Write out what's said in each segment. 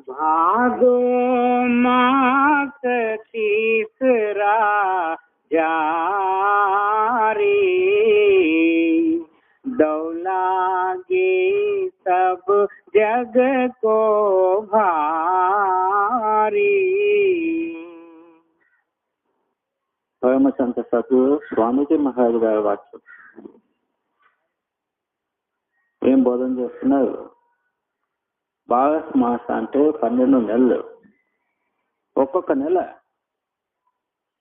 भागो माख तीसरा जारी, दौलागी सब जग को भारी. పరమసంత సద్గురు స్వామీజీ మహారాజు గారి వాక్యం. ఏం బోధన చేస్తున్నారు? భాగస్ మాస అంటే 12 నెలలు. ఒక్కొక్క నెల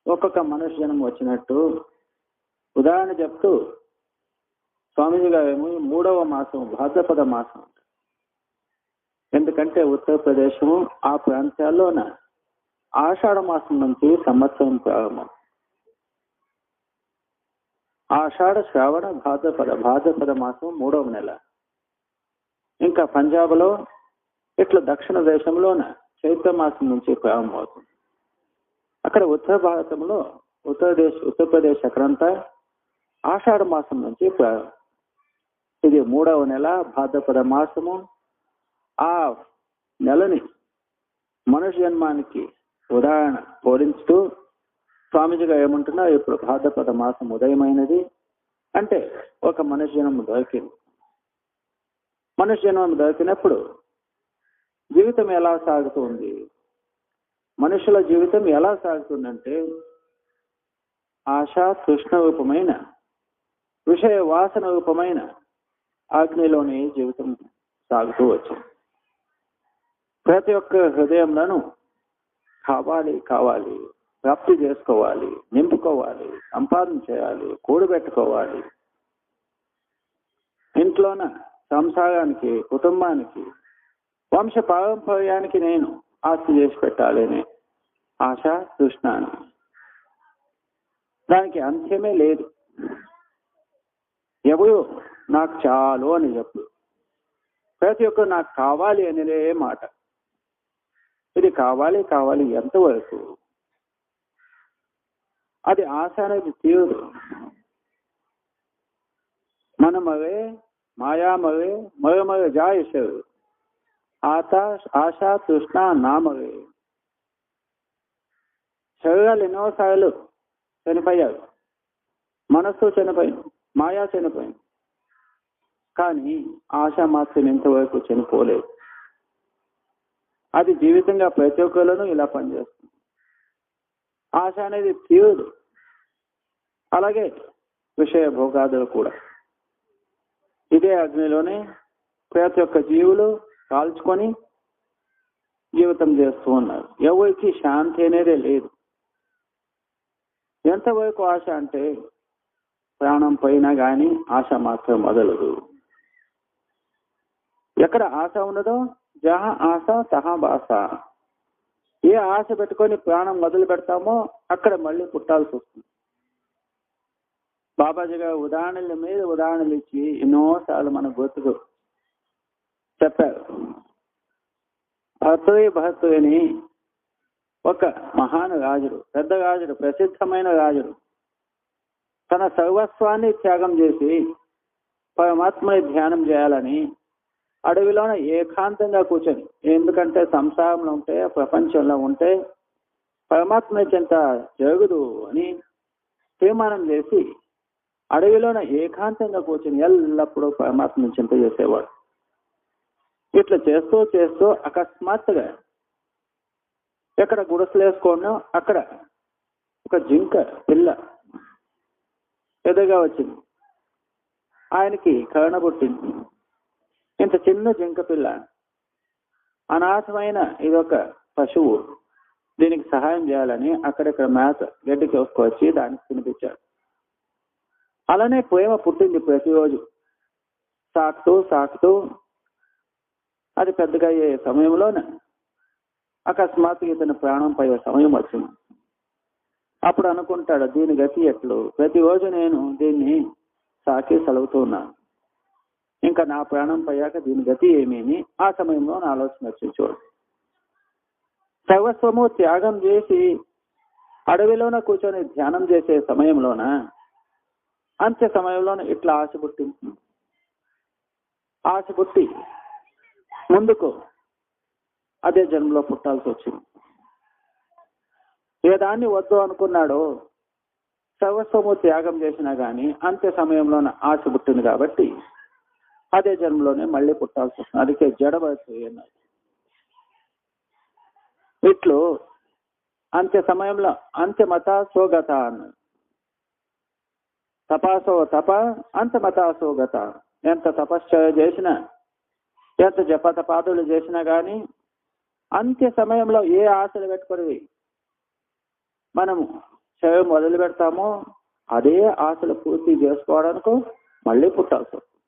ఒక్కొక్క మనుష్య జన్మ వచ్చినట్టు ఉదాహరణ చెప్తూ స్వామీజీ గారు 3వ మాసం భాద్రపద మాసం. ఎందుకంటే ఉత్తరప్రదేశము ఆ ప్రాంతాల్లోన ఆషాఢ మాసం నుంచి సంవత్సరం ప్రారంభం. ఆషాఢ, శ్రావణ, భాద్రపద మాసం 3వ నెల. ఇంకా పంజాబ్లో ఇట్లా దక్షిణ దేశంలోన చైత్ర మాసం నుంచి ప్రారంభమవుతుంది. అక్కడ ఉత్తర భారతంలో ఉత్తరప్రదేశ్ అక్కడంతా ఆషాఢ మాసం నుంచి ప్రారంభం. ఇది 3వ నెల భాద్రపద మాసము. ఆ నెలని మనుష్య జన్మానికి ఉదాహరణ బోధించుతూ స్వామీజీగా ఏమంటున్నారు, ఇప్పుడు భాద్రపద మాసం ఉదయమైనది అంటే ఒక మనుష్య జన్మ దొరికింది. మనుష్య జన్మ దొరికినప్పుడు జీవితం ఎలా సాగుతుంది? మనుషుల జీవితం ఎలా సాగుతుందంటే ఆశ, తృష్ణ రూపమైన విషయ వాసన రూపమైన అగ్నిలోనే జీవితం సాగుతూ వచ్చింది. ప్రతి ఒక్క హృదయంలోనూ కావాలి ప్రాప్తి చేసుకోవాలి, నింపుకోవాలి, సంపాదన చేయాలి, కూడబెట్టుకోవాలి. ఇంట్లోన సంసారానికి, కుటుంబానికి, వంశ పారంపర్యానికి నేను ఆస్తి చేసి పెట్టాలి అనే ఆశ, తృష్ణ. దానికి అంత్యమే లేదు. ఎవరు నాకు చాలు అని చెప్పు, ప్రతి ఒక్కరు నాకు కావాలి అనేదే మాట. ఇది కావాలి ఎంతవరకు? అది ఆశ అనేది తీరుదు. మనమవే మాయామవే మరమర జాయశరు ఆశ తృష్ణ నామవే. శరీరాలు ఎన్నోసార్లు చనిపోయారు, మనస్సు చనిపోయింది, మాయా చనిపోయింది. కానీ ఆశ మాత్రం ఇంతవరకు చనిపోలేదు. అది జీవితంగా ప్రతి ఒక్కరిలోనూ ఇలా పనిచేస్తుంది. ఆశ అనేది తీరుదు. అలాగే విషయ భోగాదులు కూడా ఇదే అగ్నిలోనే ప్రతి ఒక్క జీవులు కాల్చుకొని జీవితం చేస్తూ ఉన్నారు. ఎవరికి శాంతి అనేదే లేదు. ఎంతవరకు ఆశ అంటే ప్రాణం పోయినా కానీ ఆశ మాత్రం మొదలదు. ఎక్కడ ఆశ ఉన్నదో జహా ఆశ తహా బాస. ఏ ఆశ పెట్టుకొని ప్రాణం మొదలు పెడతామో అక్కడ మళ్ళీ పుట్టాల్సి వస్తుంది. బాబాజీ గారు ఉదాహరణల మీద ఉదాహరణలు ఇచ్చి ఎన్నోసార్లు మన గుర్తుకు చెప్పారు. భర్తృ అని ఒక మహాన్ రాజుడు, పెద్ద రాజుడు, ప్రసిద్ధమైన రాజుడు తన సర్వస్వాన్ని త్యాగం చేసి పరమాత్మని ధ్యానం చేయాలని అడవిలోనే ఏకాంతంగా కూర్చొని, ఎందుకంటే సంసారంలో ఉంటే, ప్రపంచంలో ఉంటే పరమాత్మ చెంత జరుగుదు అని తీర్మానం చేసి అడవిలోనే ఏకాంతంగా కూర్చొని ఎల్లప్పుడూ పరమాత్మని చింత చేసేవాడు. ఇట్లా చేస్తూ అకస్మాత్తుగా ఎక్కడ గుడిసెలు వేసుకోనో అక్కడ ఒక జింక పిల్ల ఎదురుగా వచ్చింది. ఆయనకి కరుణ పుట్టింది. ఇంత చిన్న జింక పిల్ల, అనాథమైన ఇదొక పశువు, దీనికి సహాయం చేయాలని అక్కడక్కడ మేత గడ్డి కోసుకొచ్చి దానికి తినిపించాడు. అలానే ప్రేమ పుట్టింది. ప్రతిరోజు సాకుతూ అది పెద్దగా అయ్యే సమయంలోనే అకస్మాత్తుగా ఇతని ప్రాణం పోయే సమయం వచ్చింది. అప్పుడు అనుకుంటాడు, దీని గతి ఎట్లు? ప్రతిరోజు నేను దీన్ని సాకి సలుగుతూ ఉన్నాను, ఇంకా నా ప్రాణం పోయాక దీని గతి ఏమీ అని ఆ సమయంలో నా ఆలోచన వచ్చి చూడు. సర్వస్వము త్యాగం చేసి అడవిలోన కూర్చొని ధ్యానం చేసే సమయంలోన అంత్య సమయంలోన ఇట్లా ఆశ పుట్టింది. ఆశ పుట్టి ముందుకు అదే జన్మలో పుట్టాల్సి వచ్చింది. ఏ దాన్ని వద్దు అనుకున్నాడో సర్వస్వము త్యాగం చేసినా కానీ అంత్య సమయంలోనే ఆశ పుట్టింది కాబట్టి అదే జన్మలోనే మళ్ళీ పుట్టాల్సి వస్తుంది. అందుకే జడబడి అన్నారు. ఇట్లు అంత్య సమయంలో అంత్యమత సోగత అన్నారు. తపాసో తప అంతమత సోగత. ఎంత తపశ్చర్య చేసినా ఎంత జపతపాదులు చేసినా కానీ అంత్య సమయంలో ఏ ఆశలు పెట్టుకొని మనము శవం మొదలు పెడతామో అదే ఆశలు పూర్తి చేసుకోవడానికి మళ్ళీ పుట్టాల్సి వస్తుంది.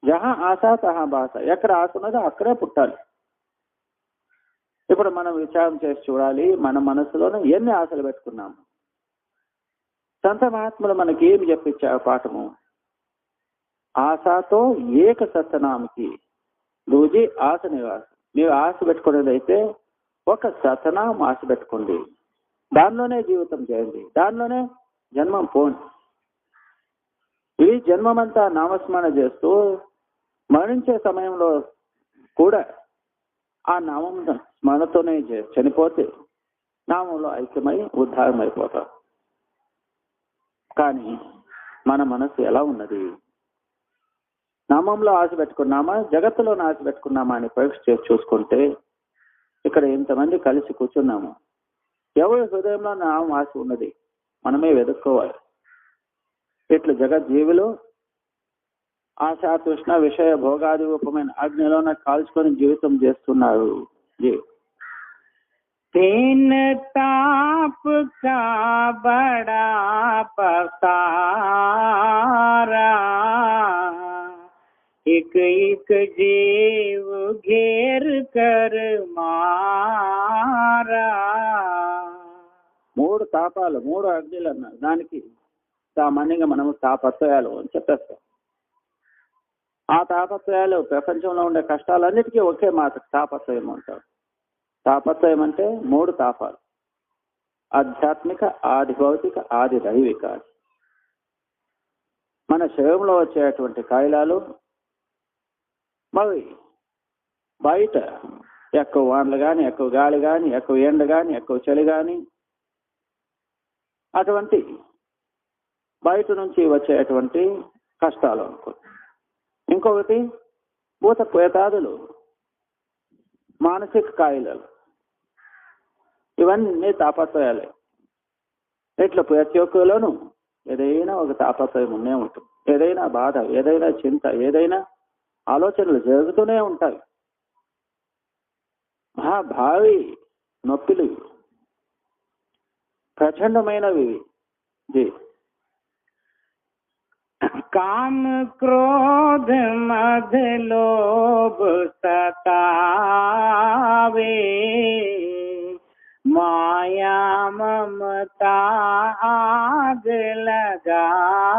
జహా ఆశ తహా భాష. ఎక్కడ ఆశ ఉన్నదో అక్కడే పుట్టాలి. ఇప్పుడు మనం విచారం చేసి చూడాలి, మన మనసులోనే ఎన్ని ఆశలు పెట్టుకున్నాము. సంత మహాత్ములు మనకి ఏమి చెప్పించారు పాఠము? ఆశతో ఏక సత్యనామకి దూజి ఆశ నివాసం. మీరు ఆశ పెట్టుకునేదైతే ఒక సతనామం ఆశ పెట్టుకోండి, దానిలోనే జీవితం చేయండి, దానిలోనే జన్మం పోండి. ఈ జన్మమంతా నామస్మరణ చేస్తూ మరణించే సమయంలో కూడా ఆ నామం స్మరణతోనే చనిపోతే నామంలో ఐక్యమై ఉద్ధారం అయిపోతాం. కానీ మన మనసు ఎలా ఉన్నది? నామంలో ఆశ పెట్టుకున్నామా, జగత్తులో ఆశ పెట్టుకున్నామా అని పరీక్ష చేసి చూసుకుంటే ఇక్కడ ఇంతమంది కలిసి కూర్చున్నాము. ఎవరి హృదయంలో నామం ఆశ ఉన్నది మనమే వెతుక్కోవాలి. ఇట్లు జగజ్జీవులు ఆశా తృష్ణ విషయ భోగాది రూపమైన అగ్నిలోన కాల్చుకొని జీవితం చేస్తున్నారు. तीन ताप का बड़ा पसारा, एक एक जीव घेर कर मारा. మూడు తాపాలు, మూడు అగ్నిలు అన్నారు. దానికి సామాన్యంగా మనము తాపత్రయాలు అని చెప్పేస్తాం. ఆ తాపత్రయాలు ప్రపంచంలో ఉండే కష్టాలన్నిటికీ ఒకే మాట తాపత్రయం అంటారు. తాపత్రయం అంటే మూడు తాపాలు: ఆధ్యాత్మిక, ఆది భౌతిక, ఆది దైవిక. మన శరీరంలో వచ్చేటువంటి కాయిలాలు మరి బయట ఎక్కువ వానలు కానీ, ఎక్కువ గాలి కానీ, ఎక్కువ ఎండ కానీ, ఎక్కువ చలి కానీ, అటువంటి బయట నుంచి వచ్చేటువంటి కష్టాలు అనుకో. ఇంకొకటి భూత ప్రేతాదులు, మానసిక కాయిలాలు, ఇవన్నీ తాపత్రయాలే. ఇట్లా ప్రతి ఒక్కరిలోనూ ఏదైనా ఒక తాపత్రయం ఉండే ఉంటుంది. ఏదైనా బాధ, ఏదైనా చింత, ఏదైనా ఆలోచనలు జరుగుతూనే ఉంటాయి. భావి నొప్పిలు ప్రచండమైనవి. काम क्रोध मद लोभ सतावे, माया ममता आग लगावे.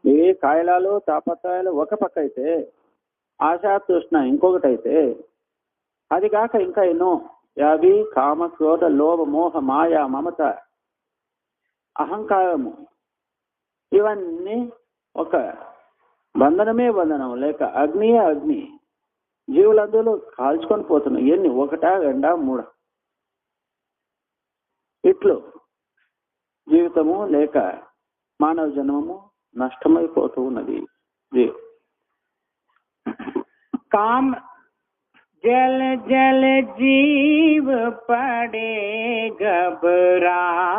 ఈ కాయలాలు తాపత్రయాలు ఒక పక్క అయితే, ఆశా తృష్ణ ఇంకొకటి అయితే, అది కాక ఇంకా ఎన్నో యావి కామ క్రోధ లోభ మోహ మాయా మమత అహంకారము, ఇవన్నీ ఒక బంధనమే బంధనం, లేక అగ్నియే అగ్ని. జీవులందరూ కాల్చుకొని పోతున్నాయి. ఎన్ని? ఒకటా, రెండా, మూడా? ఇట్లు జీవితము లేక మానవ జన్మము నష్టమైపోతూ ఉన్నది. काम जल जल जीव पड़े घबरावे,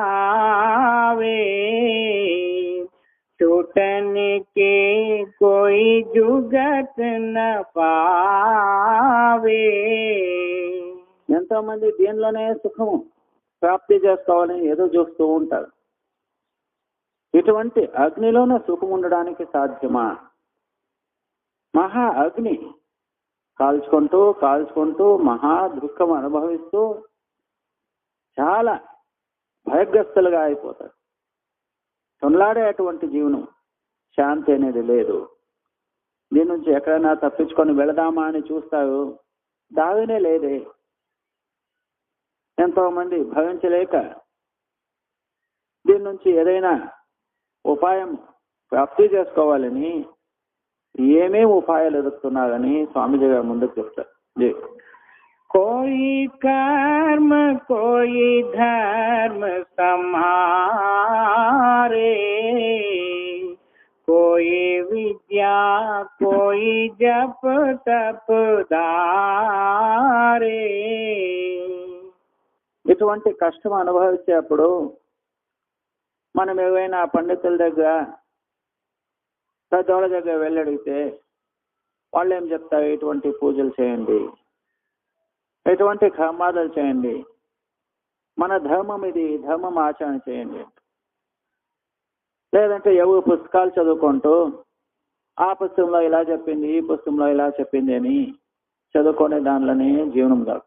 छूटने के कोई जुगत न पावे. ఎంతో మంది దీనిలోనే సుఖము ప్రాప్తి చేసుకోవాలని ఏదో చూస్తూ ఉంటారు. ఇటువంటి అగ్నిలోనే సుఖం ఉండడానికి సాధ్యమా? మహా అగ్ని కాల్చుకుంటూ కాల్చుకుంటూ మహా దుఃఖం అనుభవిస్తూ చాలా భయగ్రస్తులుగా అయిపోతారు. తొనలాడేటువంటి జీవనం, శాంతి అనేది లేదు. దీని నుంచి ఎక్కడైనా తప్పించుకొని వెళదామా అని చూస్తారు, దావినే లేదే. ఎంతో మంది భవించలేక దీని నుంచి ఏదైనా ఉపాయం ప్రాప్తి చేసుకోవాలని ఏమేమి ఉపాయాలు ఎదుగుతున్నారని స్వామిజీ గారు ముందుకు చెప్తారు. జీ. कोई कर्म कोई धर्म सम्हारे, कोई विद्या कोई जप तप धारे. ఇటువంటి కష్టం అనుభవించేప్పుడు మనం ఏవైనా పండితుల దగ్గర పెద్దవాళ్ళ దగ్గర వెళ్ళి అడిగితే వాళ్ళు ఏం చెప్తారు? ఇటువంటి పూజలు చేయండి, ఎటువంటి కర్మాదాలు చేయండి, మన ధర్మం ఇది, ధర్మం ఆచరణ చేయండి. లేదంటే ఎవరు పుస్తకాలు చదువుకుంటూ ఆ పుస్తకంలో ఇలా చెప్పింది, ఈ పుస్తకంలో ఇలా చెప్పింది అని చదువుకునే దానిలోనే జీవనం కాదు.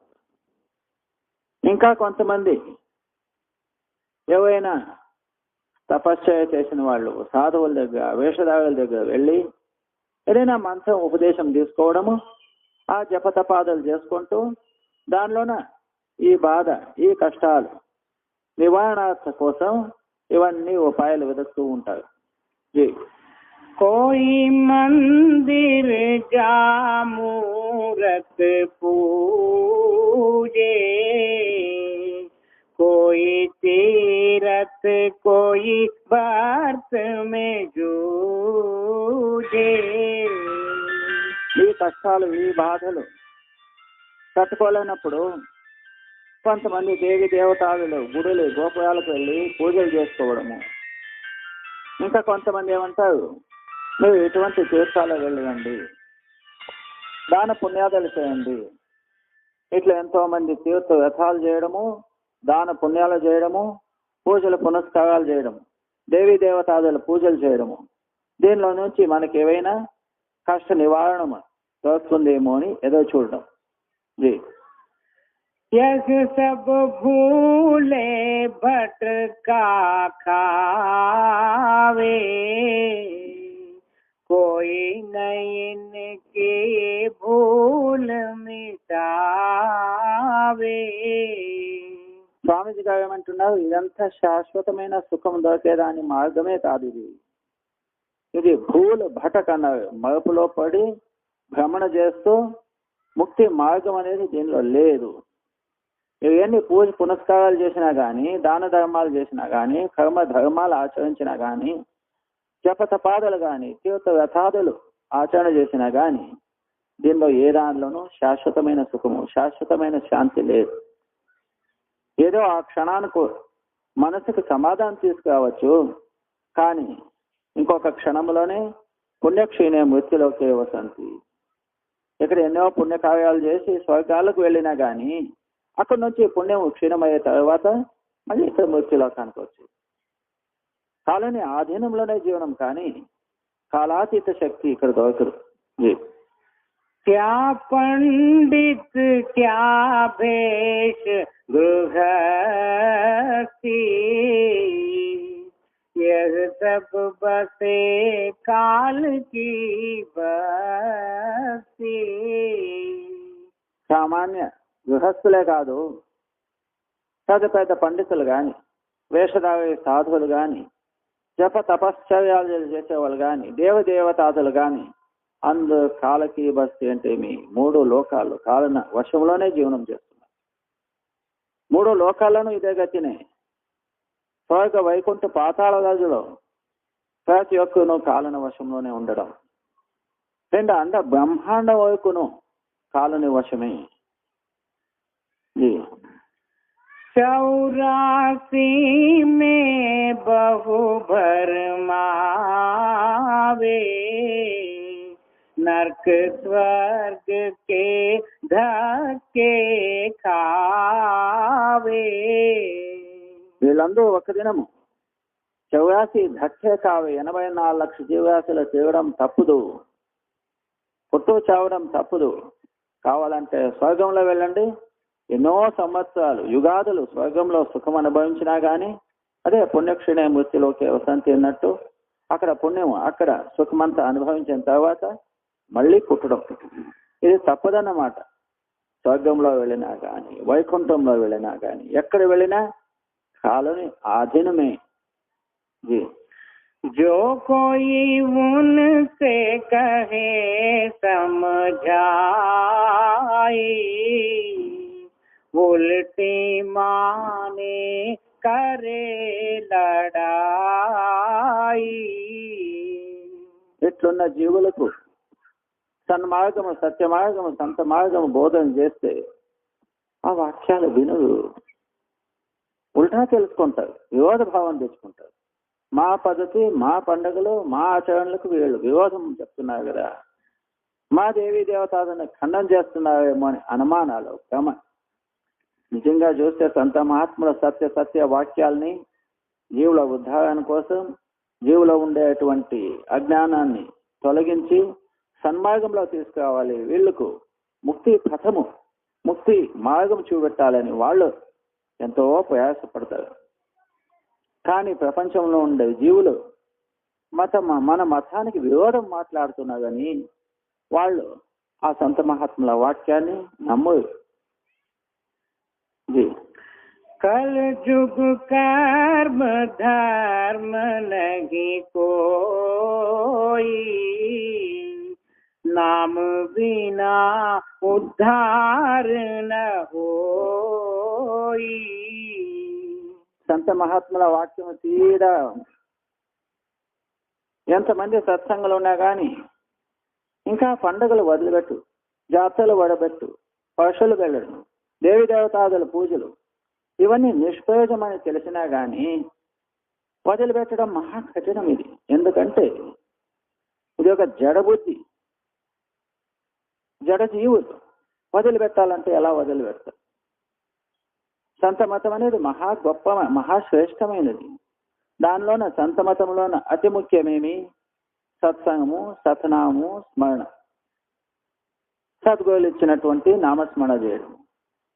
ఇంకా కొంతమంది ఎవరైనా తపశ్చర్య చేసిన వాళ్ళు సాధువుల దగ్గర, వేషధారుల దగ్గర వెళ్ళి ఏదైనా మంత్రం ఉపదేశం తీసుకోవడము, ఆ జపతపాదాలు చేసుకుంటూ దానిలోన ఈ బాధ, ఈ కష్టాలు నివారణార్థ కోసం ఇవన్నీ ఉపాయాలు వెతుకుతూ ఉంటారు. జీ. कोई मंदिर जा मूरत पूजे, कोई तीरथ कोई भरत में जूझे. ఈ కష్టాలు, ఈ బాధలు తట్టుకోలేనప్పుడు కొంతమంది దేవి దేవతాలు గుడులు గోపురాలకు వెళ్ళి పూజలు చేసుకోవడము. ఇంకా కొంతమంది ఏమంటారు, మీరు ఎటువంటి తీర్థాలకు వెళ్ళండి, దాన పుణ్యాదాలు చేయండి. ఇట్లా ఎంతో మంది తీర్థ వ్యర్థాలు చేయడము, దాన పుణ్యాలు చేయడము, పూజలు పునస్కారాలు చేయడము, దేవీ దేవతాదుల పూజలు చేయడము. దీనిలో నుంచి మనకి ఏవైనా కష్ట నివారణ దొరుకుతుందేమో అని ఏదో చూడడం. जी. यह सब भूले भटका खावे, कोई नहीं की भूल मिटावे. స్వామీజీ గారు ఏమంటున్నారు, ఇదంతా శాశ్వతమైన సుఖం దొరికేదాని మార్గమే కాదు. ఇది భూల్ భటక్ అన్నారు. మరపులో పడి భ్రమణ చేస్తూ ముక్తి మార్గం అనేది దీనిలో లేదు. ఇవన్నీ పూజ పునస్కారాలు చేసినా కానీ, దాన ధర్మాలు చేసినా కానీ, కర్మ ధర్మాలు ఆచరించినా కానీ, జపతపాదలు కానీ, తీర్థ వ్యథాదులు ఆచరణ చేసినా కానీ దీనిలో ఏ దానిలోనూ శాశ్వతమైన సుఖము, శాశ్వతమైన శాంతి లేదు. ఏదో ఆ క్షణానికి మనసుకు సమాధానం తీసుకురావచ్చు, కానీ ఇంకొక క్షణంలోనే పుణ్యక్షీణే మృత్యులోకే వసంతి. ఇక్కడ ఎన్నో పుణ్యకార్యాలు చేసి స్వర్గాలకు వెళ్ళినా కానీ అక్కడి నుంచి పుణ్యం క్షీణమయ్యే తర్వాత మళ్ళీ ఇక్కడ మృత్యులోకానికి వచ్చి కాలని ఆధీనంలోనే జీవనం, కానీ కాలాతీత శక్తి ఇక్కడ దొరకదు. क्या पंडित क्या भेष गृहस्थी, यह सब बसे काल की बस्ती. సామాన్య గృహస్థులే కాదు, పెద్ద పెద్ద పండితులు కానీ, వేషధారి సాధువులు కానీ, జప తపశ్చర్యాలు చేసేవాళ్ళు కానీ, దేవదేవతాదులు కానీ అందరూ కాలకి బస్తి అంటే మీ మూడు లోకాలు కాలన వశంలోనే జీవనం చేస్తున్నారు. మూడు లోకాలను ఇదే గతినే. స్వర్గ వైకుంఠ పాతాళ రాజులో ప్రతి ఒక్కను కాలన వశంలోనే ఉండడం. రెండు అండ బ్రహ్మాండ వైపును కాలని వశమే. 84 में बहु भरमावे, नरक स्वर्ग के धक्के खावे. వీళ్ళందరూ ఒక దినము 84 ధక్కే కావే. 84 లక్షల జీవరాశులు తిరగడం తప్పుదు, పుట్టు చావడం తప్పుదు. కావాలంటే స్వర్గంలో వెళ్ళండి, ఎన్నో సంవత్సరాలు యుగాదులు స్వర్గంలో సుఖం అనుభవించినా కానీ అదే పుణ్యక్షీణే మృత్యులోకి వసంతి అన్నట్టు అక్కడ పుణ్యం, అక్కడ సుఖమంతా అనుభవించిన తర్వాత మళ్ళీ పుట్టడం ఇది తప్పదన్నమాట. స్వర్గంలో వెళ్ళినా కానీ, వైకుంఠంలో వెళ్ళినా కానీ, ఎక్కడ వెళ్ళినా కాలని ఆధీనమే. जो कोई उनसे कहे समझाई, उल्टी माने करे लड़ाई. ఇట్లున్న జీవులకు సన్మార్గము, సత్య మార్గము, సంత మార్గము బోధన చేస్తే ఆ వాక్యాలు వినుడు, ఉల్టా తెలుసుకుంటారు, విరోధ భావం తెచ్చుకుంటారు. మా పద్ధతి, మా పండుగలు, మా ఆచరణలకు వీళ్ళు విరోధం చెప్తున్నారు కదా, మా దేవీ దేవతాలను ఖండం చేస్తున్నారేమో అని అనుమానాలు, భ్రమ. నిజంగా చూస్తే సంత మహాత్ముల సత్య వాక్యాల్ని జీవుల ఉద్ధారణ కోసం, జీవులో ఉండేటువంటి అజ్ఞానాన్ని తొలగించి సన్మార్గంలో తీసుకురావాలి, వీళ్లకు ముక్తి పథము, ముక్తి మార్గం చూపెట్టాలని వాళ్ళు ఎంతో ప్రయాసపడతారు. కానీ ప్రపంచంలో ఉండే జీవులు మన మతానికి విరోధం మాట్లాడుతున్నారు కానీ వాళ్ళు ఆ సంత మహాత్ముల వాక్యాన్ని నమ్మరు. कल जुग कर्म धर्म नहीं कोई, नाम बिना उद्धार न होई. సంత మహాత్ముల వాక్యం తీరా ఎంతమంది సత్సంగులు ఉన్నా కానీ ఇంకా పండుగలు వదిలిపెట్టు, జాతరలు వడబెట్టు, పశువులు వెళ్ళడం, దేవి దేవతాదుల పూజలు, ఇవన్నీ నిష్ప్రయోజమని తెలిసినా కానీ వదిలిపెట్టడం మహా కఠినం. ఇది ఎందుకంటే ఇది ఒక జడబుద్ధి, జడ జీవులు. వదిలిపెట్టాలంటే ఎలా వదిలిపెడతారు? సంత మతం అనేది మహా గొప్ప, మహాశ్రేష్టమైనది. దానిలోన సంత మతంలోన అతి ముఖ్యమేమి? సత్సంగము, సతనామము, స్మరణ. సద్గురువులు ఇచ్చినటువంటి నామస్మరణ చేయడం.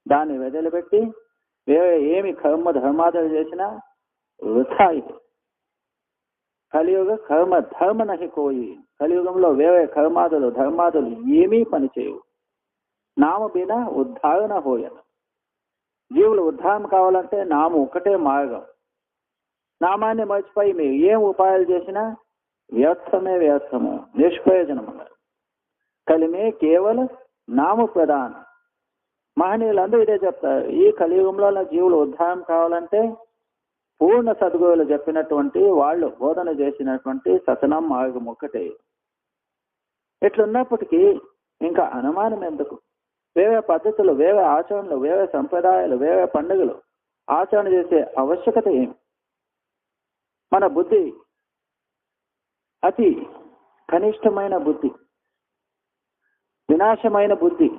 దాన్ని వదిలిపెట్టి వేరే ఏమి కర్మ ధర్మాదులు చేసినా వృథా. ఇది కలియుగ కర్మ ధర్మ నహి కోయి. కలియుగంలో వేరే కర్మాదులు ధర్మాదులు ఏమీ పనిచేయవు. నామ బినా ఉద్ధారణ హోయన. జీవులు ఉద్ధారం కావాలంటే నామం ఒక్కటే మార్గం. నామాన్ని మర్చిపోయి మీరు ఏం ఉపాయాలు చేసినా వ్యర్థమే, వ్యర్థము, నిష్ప్రయోజనము. కలిమే కేవలం నామ ప్రధానం. మహనీయులందరూ ఇదే చెప్తారు. ఈ కలియుగంలో జీవులు ఉద్ధారం కావాలంటే పూర్ణ సద్గురువులు చెప్పినటువంటి, వాళ్ళు బోధన చేసినటువంటి సతనం మార్గం ఒక్కటే. ఇట్లున్నప్పటికీ ఇంకా అనుమానం ఎందుకు? వేరే పద్ధతులు, వేరే ఆచరణలు, వేరే సంప్రదాయాలు, వేరే పండుగలు ఆచరణ చేసే ఆవశ్యకత ఏమి? మన బుద్ధి అతి కనిష్టమైన బుద్ధి, వినాశమైన బుద్ధి.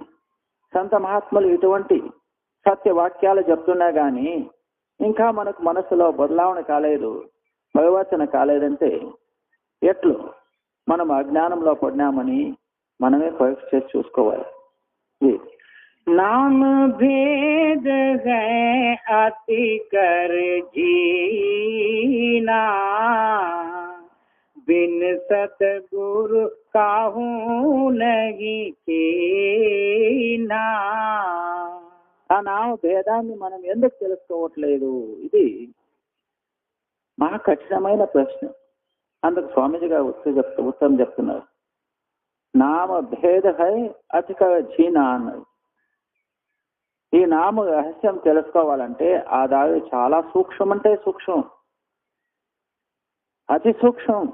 సంత మహాత్ములు ఇటువంటి సత్య వాక్యాలు చెప్తున్నా కానీ ఇంకా మనకు మనసులో బదలావణ కాలేదు, పరివర్తన కాలేదంటే ఎట్లు మనం అజ్ఞానంలో పడినామని మనమే పరీక్ష చేసి చూసుకోవాలి. नाम भेद है अति कर जीना, बिन सतगुरु काहू नहीं कीना. ఆ నామ భేదాన్ని మనం ఎందుకు తెలుసుకోవట్లేదు? ఇది మహా కఠినమైన ప్రశ్న. అందుకు స్వామీజీ గారు ఉత్తరం చెప్తున్నారు. నామ భేద హై అతికర జీనా అన్నది. ఈ నామ రహస్యం తెలుసుకోవాలంటే ఆ దారి చాలా సూక్ష్మం, అంటే సూక్ష్మం, అతి సూక్ష్మం.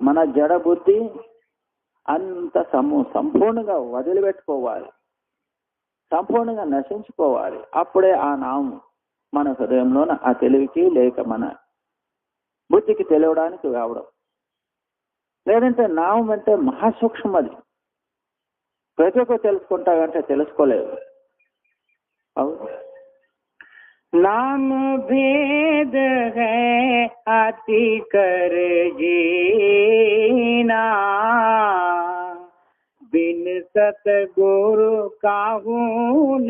మన జడ బుద్ధి అంత సంపూర్ణంగా వదిలిపెట్టుకోవాలి, సంపూర్ణంగా నశించుకోవాలి. అప్పుడే ఆ నామం మన హృదయంలోన ఆ తెలివికి లేక మన బుద్ధికి తెలియడానికి రావడం. లేదంటే నామం అంటే మహాసూక్ష్మం. అది ప్రతి ఒక్కరు తెలుసుకుంటారంటే తెలుసుకోలేదు. नाम भेद है अति कर जीना, बिन सतगुरु काहू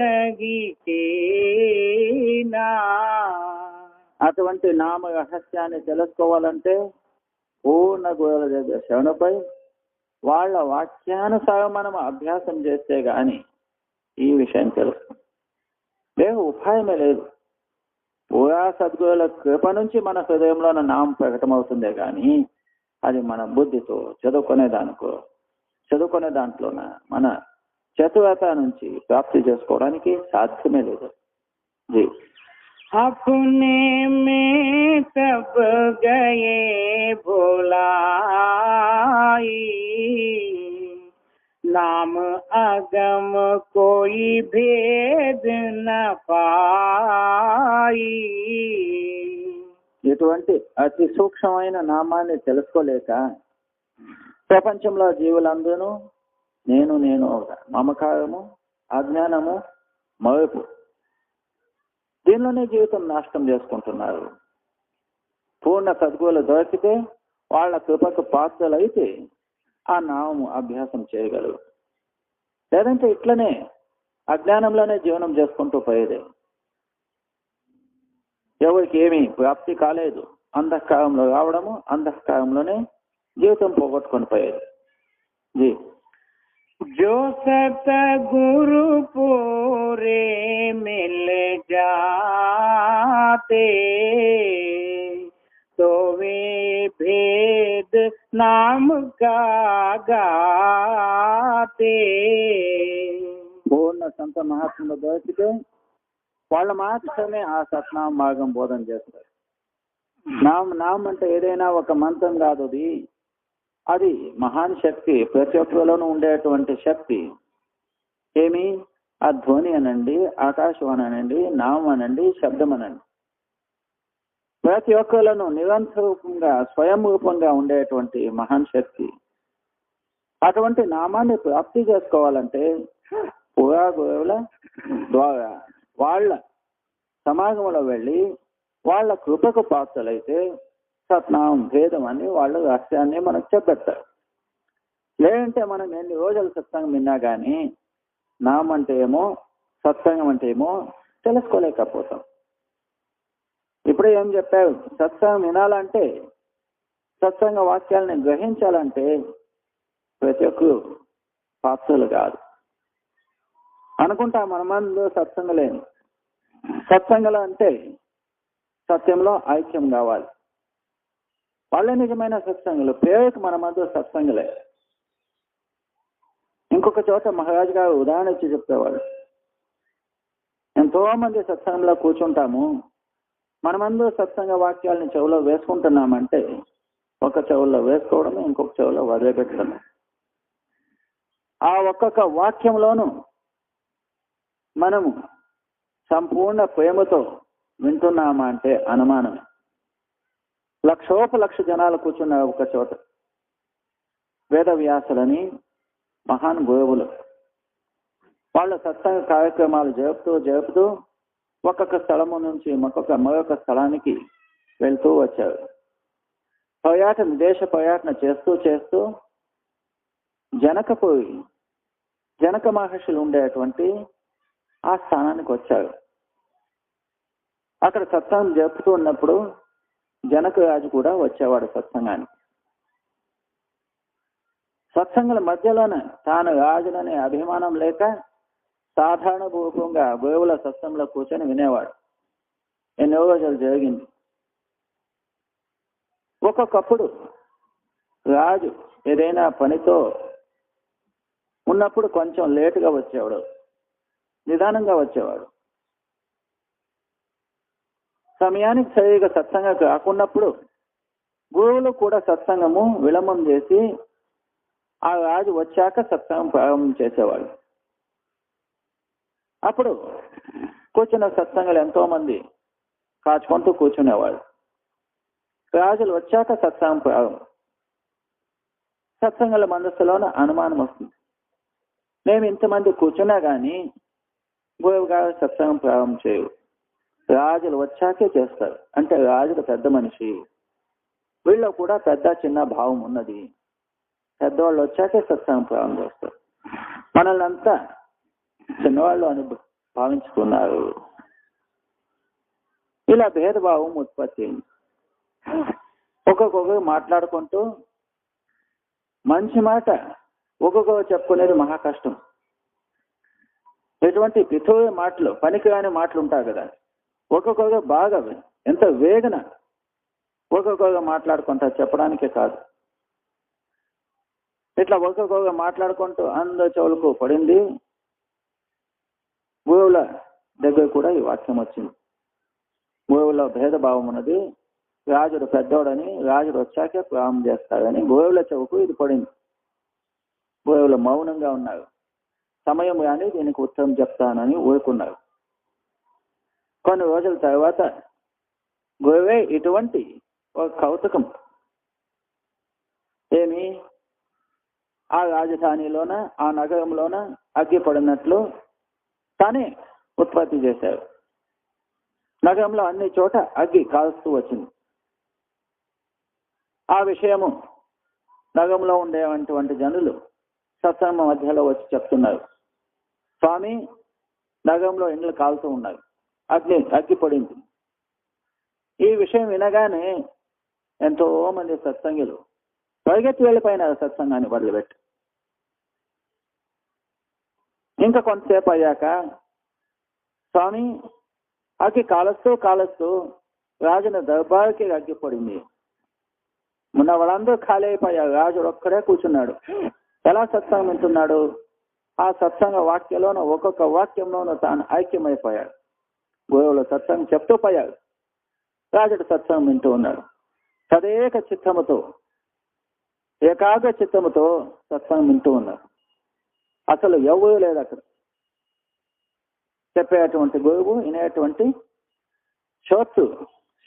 नहीं कीना. అటువంటి నామ రహస్యాన్ని తెలుసుకోవాలంటే పూర్ణ గురువుల దగ్గర శరణపై వాళ్ళ వాక్యానుసారం మనం అభ్యాసం చేస్తే గాని ఈ విషయం తెలుస్తుంది. వేరే ఉపాయమే లేదు. పూరా సద్గురుల కృప నుంచి మన హృదయంలో నామం ప్రకటమవుతుందే కానీ అది మన బుద్ధితో చదువుకునే దాంట్లోన మన చతురత నుంచి ప్రాప్తి చేసుకోవడానికి సాధ్యమే లేదు. జీ अपने में सब गए भुलाई, नाम अगम कोई भेद न पाई. ఇటువంటి అతి సూక్ష్మమైన నామాన్ని తెలుసుకోలేక ప్రపంచంలో జీవులందరూ నేను మమకారము, అజ్ఞానము, మరుపు దీనిలోనే జీవితం నాశనం చేసుకుంటున్నారు. పూర్ణ సద్గురులు దొరికితే వాళ్ళ కృపకు పాత్రలైతే ఆ నామము అభ్యాసం చేయగలరు. లేదంటే ఇట్లనే అజ్ఞానంలోనే జీవనం చేసుకుంటూ పోయేదే. ఎవరికి ఏమీ ప్రాప్తి కాలేదు, అంధకారంలో రావడము, అంధకారంలోనే జీవితం పోగొట్టుకొని పోయేది. జీ जो सतगुरु पूरे मिल जाते, तो वे भेद नाम का गाते. పూర్ణ సంత మహాత్ములు దొరికితే వాళ్ళ మాత్రమే ఆ సత్నామ మార్గం బోధన చేస్తారు. నామం అంటే ఏదైనా ఒక మంత్రం కాదు, అది మహాన్ శక్తి, ప్రతి ఒక్కరిలోనూ ఉండేటువంటి శక్తి. ఏమి ఆ ధ్వని అనండి, ఆకాశవాణి అనండి, నామం అనండి, శబ్దం అనండి, ప్రతి ఒక్కరిలోనూ నిరంతరూపంగా స్వయం రూపంగా ఉండేటువంటి మహాన్ శక్తి. అటువంటి నామాన్ని ప్రాప్తి చేసుకోవాలంటే పురా గురువుల ద్వారా వాళ్ళ సమాగంలో వెళ్ళి వాళ్ళ కృపకు పాత్రలైతే సత్నామం భేదం అని వాళ్ళు రహస్యాన్ని మనకు చెప్పేస్తారు. లేదంటే మనం ఎన్ని రోజులు సత్సంగం విన్నా కానీ నామం అంటే ఏమో, సత్సంగం అంటే ఏమో తెలుసుకోలేకపోతాం. ఇప్పుడే ఏం చెప్పారు, సత్సంగం వినాలంటే, సత్సంగ వాక్యాలని గ్రహించాలంటే ప్రతి ఒక్కరు పాత్రలు కాదు అనుకుంటా. మనమందు సత్సంగలేని సత్సంగలు అంటే సత్యంలో ఐక్యం కావాలి. వాళ్ళే నిజమైన సత్సంగులు. పేరుకి మన మధ్య సత్సంగులే. ఇంకొక చోట మహారాజు గారు ఉదాహరణ ఇచ్చి చెప్పేవాడు. ఎంతో మంది సత్సంగంలో కూర్చుంటాము, మనమందు సత్సంగ వాక్యాలని చెవులో వేసుకుంటున్నామంటే ఒక చెవుల్లో వేసుకోవడం, ఇంకొక చెవులో వదిలిపెట్టడం. ఆ ఒక్కొక్క వాక్యంలోనూ మనము సంపూర్ణ ప్రేమతో వింటున్నామా అంటే అనుమానమే. లక్షోపలక్ష జనాలు కూర్చున్నారు ఒక చోట. వేదవ్యాసులని మహాన్ గురువులు వాళ్ళ సత్సంగ కార్యక్రమాలు జరుపుతూ ఒక్కొక్క స్థలము నుంచి మరొక స్థలానికి వెళ్తూ వచ్చారు. దేశ పర్యటన చేస్తూ జనక మహర్షులు ఉండేటువంటి ఆ స్థానానికి వచ్చారు. అక్కడ సత్సంగం జరుపుతూ ఉన్నప్పుడు జనక రాజు కూడా వచ్చేవాడు సత్సంగానికి. సత్సంగుల మధ్యలోనే తాను రాజుననే అభిమానం లేక సాధారణ రూపంగా గురువుల సత్సంగంలో కూర్చొని వినేవాడు. ఎన్నో రోజులు జరిగింది. ఒక్కొక్కప్పుడు రాజు ఏదైనా పనితో ఉన్నప్పుడు కొంచెం లేటుగా వచ్చేవాడు, నిదానంగా వచ్చేవాడు. సమయానికి సరిగా సత్సంగం కాకున్నప్పుడు గురువులు కూడా సత్సంగము విలంబం చేసి ఆ రాజు వచ్చాక సత్సంగం ప్రారంభం చేసేవాడు. అప్పుడు కూర్చున్న సత్సంగులు ఎంతో మంది కాచుకుంటూ కూర్చునేవాడు. రాజులు వచ్చాక సత్సంగం ప్రారంభం. సత్సంగుల మనస్సులోన అనుమానం వస్తుంది. మేము ఇంతమంది కూర్చున్నా కానీ గురువు గారు సత్సంగం ప్రారంభం చేయరు, రాజులు వచ్చాకే చేస్తారు. అంటే రాజులు పెద్ద మనిషి, వీళ్ళు కూడా పెద్ద చిన్న భావం ఉన్నది, పెద్దవాళ్ళు వచ్చాకే సత్సంగం ప్రారంభం చేస్తారు. మనల్ని అంతా చిన్నవాళ్ళు అని భావించుకున్నారు. ఇలా భేదభావం ఉత్పత్తి అయింది. ఒక్కొక్కరు మాట్లాడుకుంటూ మంచి మాట ఒక్కొక్కరు చెప్పుకునేది మహా కష్టం. ఎటువంటి పితోయ మాటలు, పనికిరాని మాటలు ఉంటాయి కదా, ఒక్కొక్కరుగా బాగా ఎంత వేగన ఒక్కొక్కరుగా మాట్లాడుకుంటా చెప్పడానికే కాదు. ఇట్లా ఒక్కొక్కరుగా మాట్లాడుకుంటూ అందరి చెవులకు పడింది. గురువుల దగ్గర కూడా ఈ వాక్యం వచ్చింది. గురువులో భేదభావం ఉన్నది. రాజుడు పెద్దోడని, రాజుడు వచ్చాకే ప్రారంభం చేస్తాడని గురువుల చెవుకు ఇది పడింది. గురువులు మౌనంగా ఉన్నారు. సమయం కానీ దీనికి ఉత్తరం చెప్తానని ఊరుకున్నారు. కొన్ని రోజుల తర్వాత గురువే ఇటువంటి ఒక కౌతుకం ఏమి ఆ రాజధానిలోన ఆ నగరంలోన అగ్గి పడినట్లు తానే ఉత్పత్తి చేశారు. నగరంలో అన్ని చోట అగ్గి కాలుస్తూ వచ్చింది. ఆ విషయము నగరంలో ఉండేటువంటి జనులు సత్సంగం మధ్యలో వచ్చి చెప్తున్నారు, స్వామి నగరంలో ఇండ్లు కాలుతూ ఉన్నాయి, అగ్గి పడింది. ఈ విషయం వినగానే ఎంతో మంది సత్సంగులు పరిగెత్తి వెళ్ళిపోయినారు సత్సంగాన్ని వదిలిపెట్టి. ఇంకా కొంతసేపు అయ్యాక స్వామి అగ్గి కాలుస్తూ రాజుని దర్బారుకి అగ్గి పడింది. మొన్న వాళ్ళందరూ ఖాళీ అయిపోయారు. రాజుడు ఒక్కడే కూర్చున్నాడు. ఎలా సత్సంగం వింటున్నాడు? ఆ సత్సంగ వాక్యంలోనూ ఒక్కొక్క వాక్యంలోనూ తాను ఐక్యమైపోయాడు. గురువులు సత్సంగం చెప్తూ పోయాడు. రాజుడు సత్సంగం వింటూ ఉన్నాడు. తదేక చిత్తముతో ఏకాగ్ర చిత్తముతో సత్సంగం వింటూ ఉన్నాడు. అసలు ఎవరూ లేదు అక్కడ. చెప్పేటువంటి గురువు, వినేటువంటి శ్రోతృ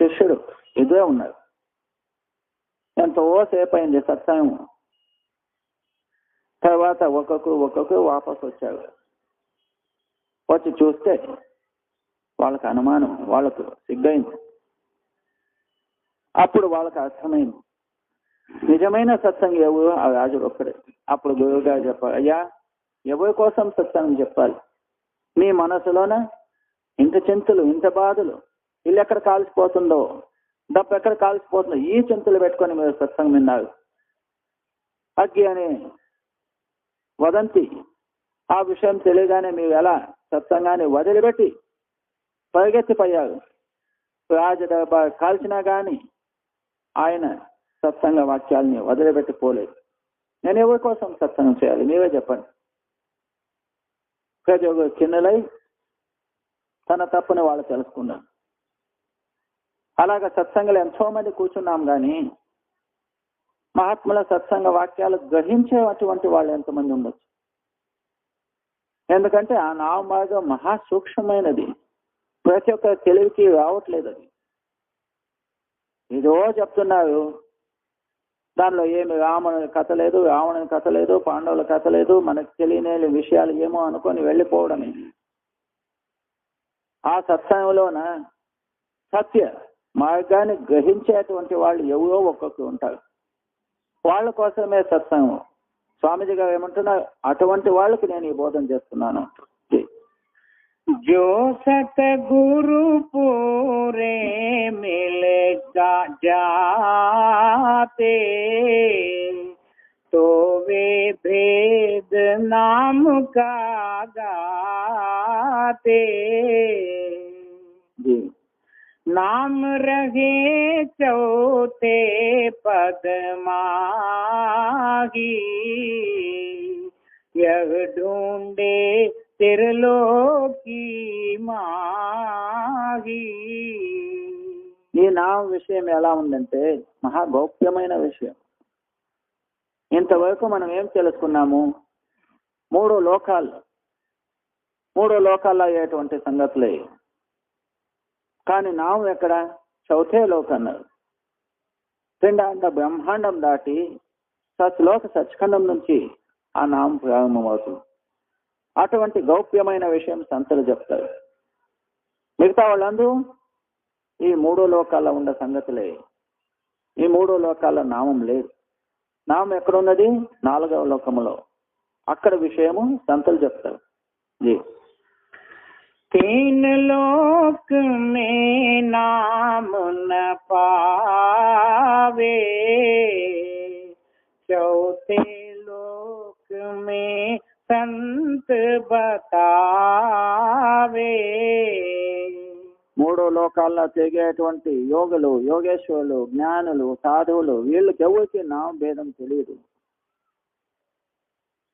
శిష్యుడు ఇదే ఉన్నారు. ఎంతో సేపు అయింది సత్సంగం. తర్వాత ఒక్కొక్కరు వాపసు వచ్చారు. వచ్చి చూస్తే వాళ్ళకి అనుమానం, వాళ్ళకు సిగ్గైంది. అప్పుడు వాళ్ళకి అర్థమైంది నిజమైన సత్సంగం ఎవరు? ఆ రాజుడు ఒక్కడే. అప్పుడు గురువు గారు చెప్పారు, అయ్యా ఎవరి కోసం సత్సంగం చెప్పాలి? మీ మనసులోన ఇంత చింతలు, ఇంత బాధలు, ఇల్లు ఎక్కడ కాల్చిపోతుందో, డబ్బు ఎక్కడ కాల్చిపోతుందో, ఈ చింతలు పెట్టుకొని మీరు సత్సంగం విన్నారు. అగ్గి అని వదంతి ఆ విషయం తెలియగానే మీరు ఎలా సత్సంగాన్ని వదిలిపెట్టి పరిగెత్తిపోయారు. రాజు దర్బార్ కాల్చినా కానీ ఆయన సత్సంగ వాక్యాలని వదిలిపెట్టి పోలేదు. నేను ఎవరి కోసం సత్సంగం చేయాలి? మీరే చెప్పండి. ప్రతి ఒక్క కిన్నెలై తన తప్పుని వాళ్ళు తెలుసుకున్నారు. అలాగ సత్సంగంలో ఎంతో మంది కూర్చున్నాం కానీ మహాత్ముల సత్సంగ వాక్యాలు గ్రహించేటువంటి వాళ్ళు ఎంతమంది ఉండొచ్చు? ఎందుకంటే ఆ నామమార్గం మహా సూక్ష్మమైనది. ప్రతి ఒక్క తెలివికి రావట్లేదు. అది ఏదో చెప్తున్నారు. దానిలో ఏమి రాముని కథ లేదు, రావణుని కథ లేదు, పాండవుల కథ లేదు. మనకు తెలియని విషయాలు ఏమో అనుకొని వెళ్ళిపోవడమే. ఆ సత్సంగంలోన సత్య మార్గాన్ని గ్రహించేటువంటి వాళ్ళు ఎవరో ఒక్కొక్కరు ఉంటారు. వాళ్ళ కోసమే సత్సంగం. స్వామీజీ గారు ఏమంటున్నారు? అటువంటి వాళ్ళకి నేను ఈ బోధన చేస్తున్నాను. जो सतगुरु पूरे मिल जाते तो वे भेद नाम का गाते। जी नाम रहे चौथे पद माही यह ढूंढे తిరులోకి మాహి. ఈ నామ విషయం ఎలా ఉందంటే మహా గౌప్యమైన విషయం. ఇంతవరకు మనం ఏం తెలుసుకున్నాము? మూడు లోకాల్లో అయ్యేటువంటి సంగతులే. కానీ నామం ఎక్కడ? చౌథే లోకం అన్నారు. పిండాండ బ్రహ్మాండం దాటి సత్లోక సచ్ఖండం నుంచి ఆ నామం ప్రారంభమవుతుంది. అటువంటి గౌప్యమైన విషయం సంతులు చెప్తారు. మిగతా వాళ్ళందరూ ఈ మూడో లోకాల్లో ఉన్న సంగతులే. ఈ మూడో లోకాల్లో నామం లేదు. నామం ఎక్కడున్నది? 4వ లోకములో. అక్కడ విషయము సంతులు చెప్తారు. జీ 3 लोक में नाम न पावे, चौथे लोक में संत बतावे। మూడో లోకాల్లో తిరిగేటువంటి యోగులు, యోగేశ్వరులు, జ్ఞానులు, సాధువులు, వీళ్ళకి ఎవరికి నామభేదం తెలియదు.